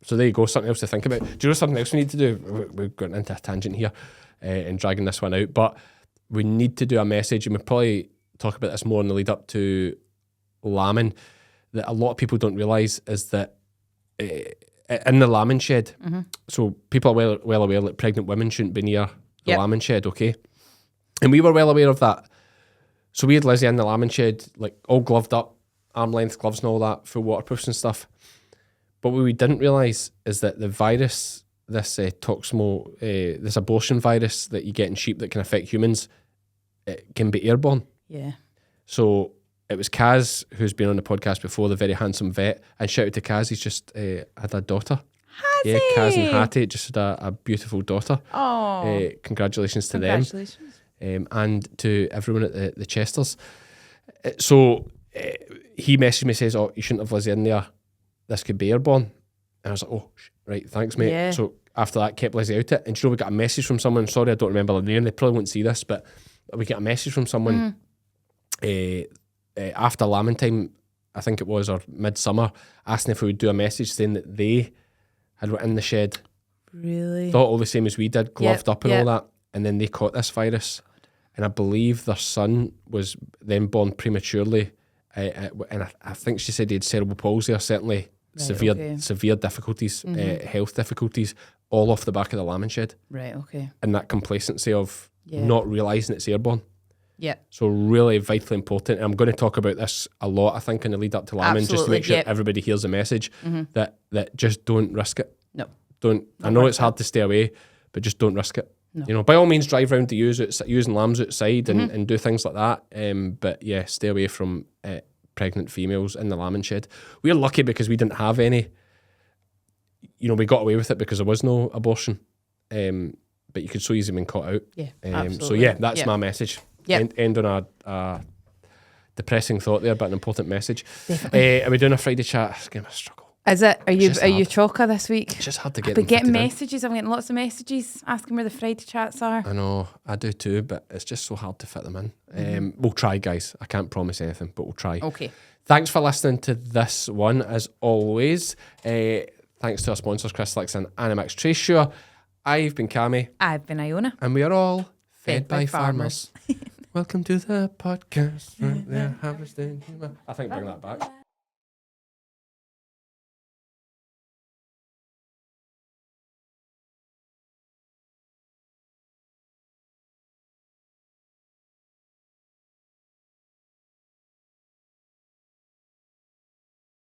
So there you go, something else to think about. Do you know something else we need to do? We're going into a tangent here and dragging this one out, but we need to do a message, and we'll probably talk about this more in the lead up to lambing, that a lot of people don't realise is that in the lambing shed, so people are well aware that pregnant women shouldn't be near the lambing shed, okay? And we were well aware of that. So we had Lizzie in the lambing shed, like all gloved up, arm length gloves and all that, full waterproofs and stuff. But what we didn't realise is that the virus, this this abortion virus that you get in sheep that can affect humans, it can be airborne. Yeah. So it was Kaz, who's been on the podcast before, the very handsome vet. And shout out to Kaz, he's just had a daughter. Has he? Kaz and Hattie just had a beautiful daughter. Oh. Congratulations to them. And to everyone at the Chesters. So he messaged me, says, "Oh, you shouldn't have Lizzie in there. This could be airborne." And I was like, "Oh, right, thanks, mate." Yeah. So after that, kept Lizzie out it. And we got a message from someone. Sorry, I don't remember their name. They probably won't see this, but we got a message from someone after lambing time, I think it was, or midsummer, asking if we would do a message saying that they had went in the shed. Really? Thought all the same as we did, gloved up and all that. And then they caught this virus. And I believe their son was then born prematurely. And I think she said he had cerebral palsy, or certainly severe difficulties, health difficulties, all off the back of the lambing shed Right, okay. and that complacency of not realising it's airborne. Yeah. So really vitally important. And I'm going to talk about this a lot, I think, in the lead up to lambing, just to make sure everybody hears the message that just don't risk it. No. I know it's hard to stay away, but just don't risk it. No. You know, by all means, drive around to using lambs outside and do things like that. But yeah, stay away from pregnant females in the lambing shed. We're lucky because we didn't have any. You know, we got away with it because there was no abortion. But you could so easily been caught out. Yeah, so yeah, that's my message. Yep. End on a depressing thought there, but an important message. Are we doing a Friday chat? It's going to be a struggle. Is it? Are you chocker this week? It's just hard to get. But getting messages, I'm getting lots of messages asking where the Friday chats are. I know, I do too, but it's just so hard to fit them in. We'll try, guys. I can't promise anything, but we'll try. Okay. Thanks for listening to this one, as always. Thanks to our sponsors, Crystalyx and Animax Tracesure. I've been Cammy. I've been Iona. And we are all fed by farmers. Welcome to the podcast. Right there, harvesting. I think bring that back.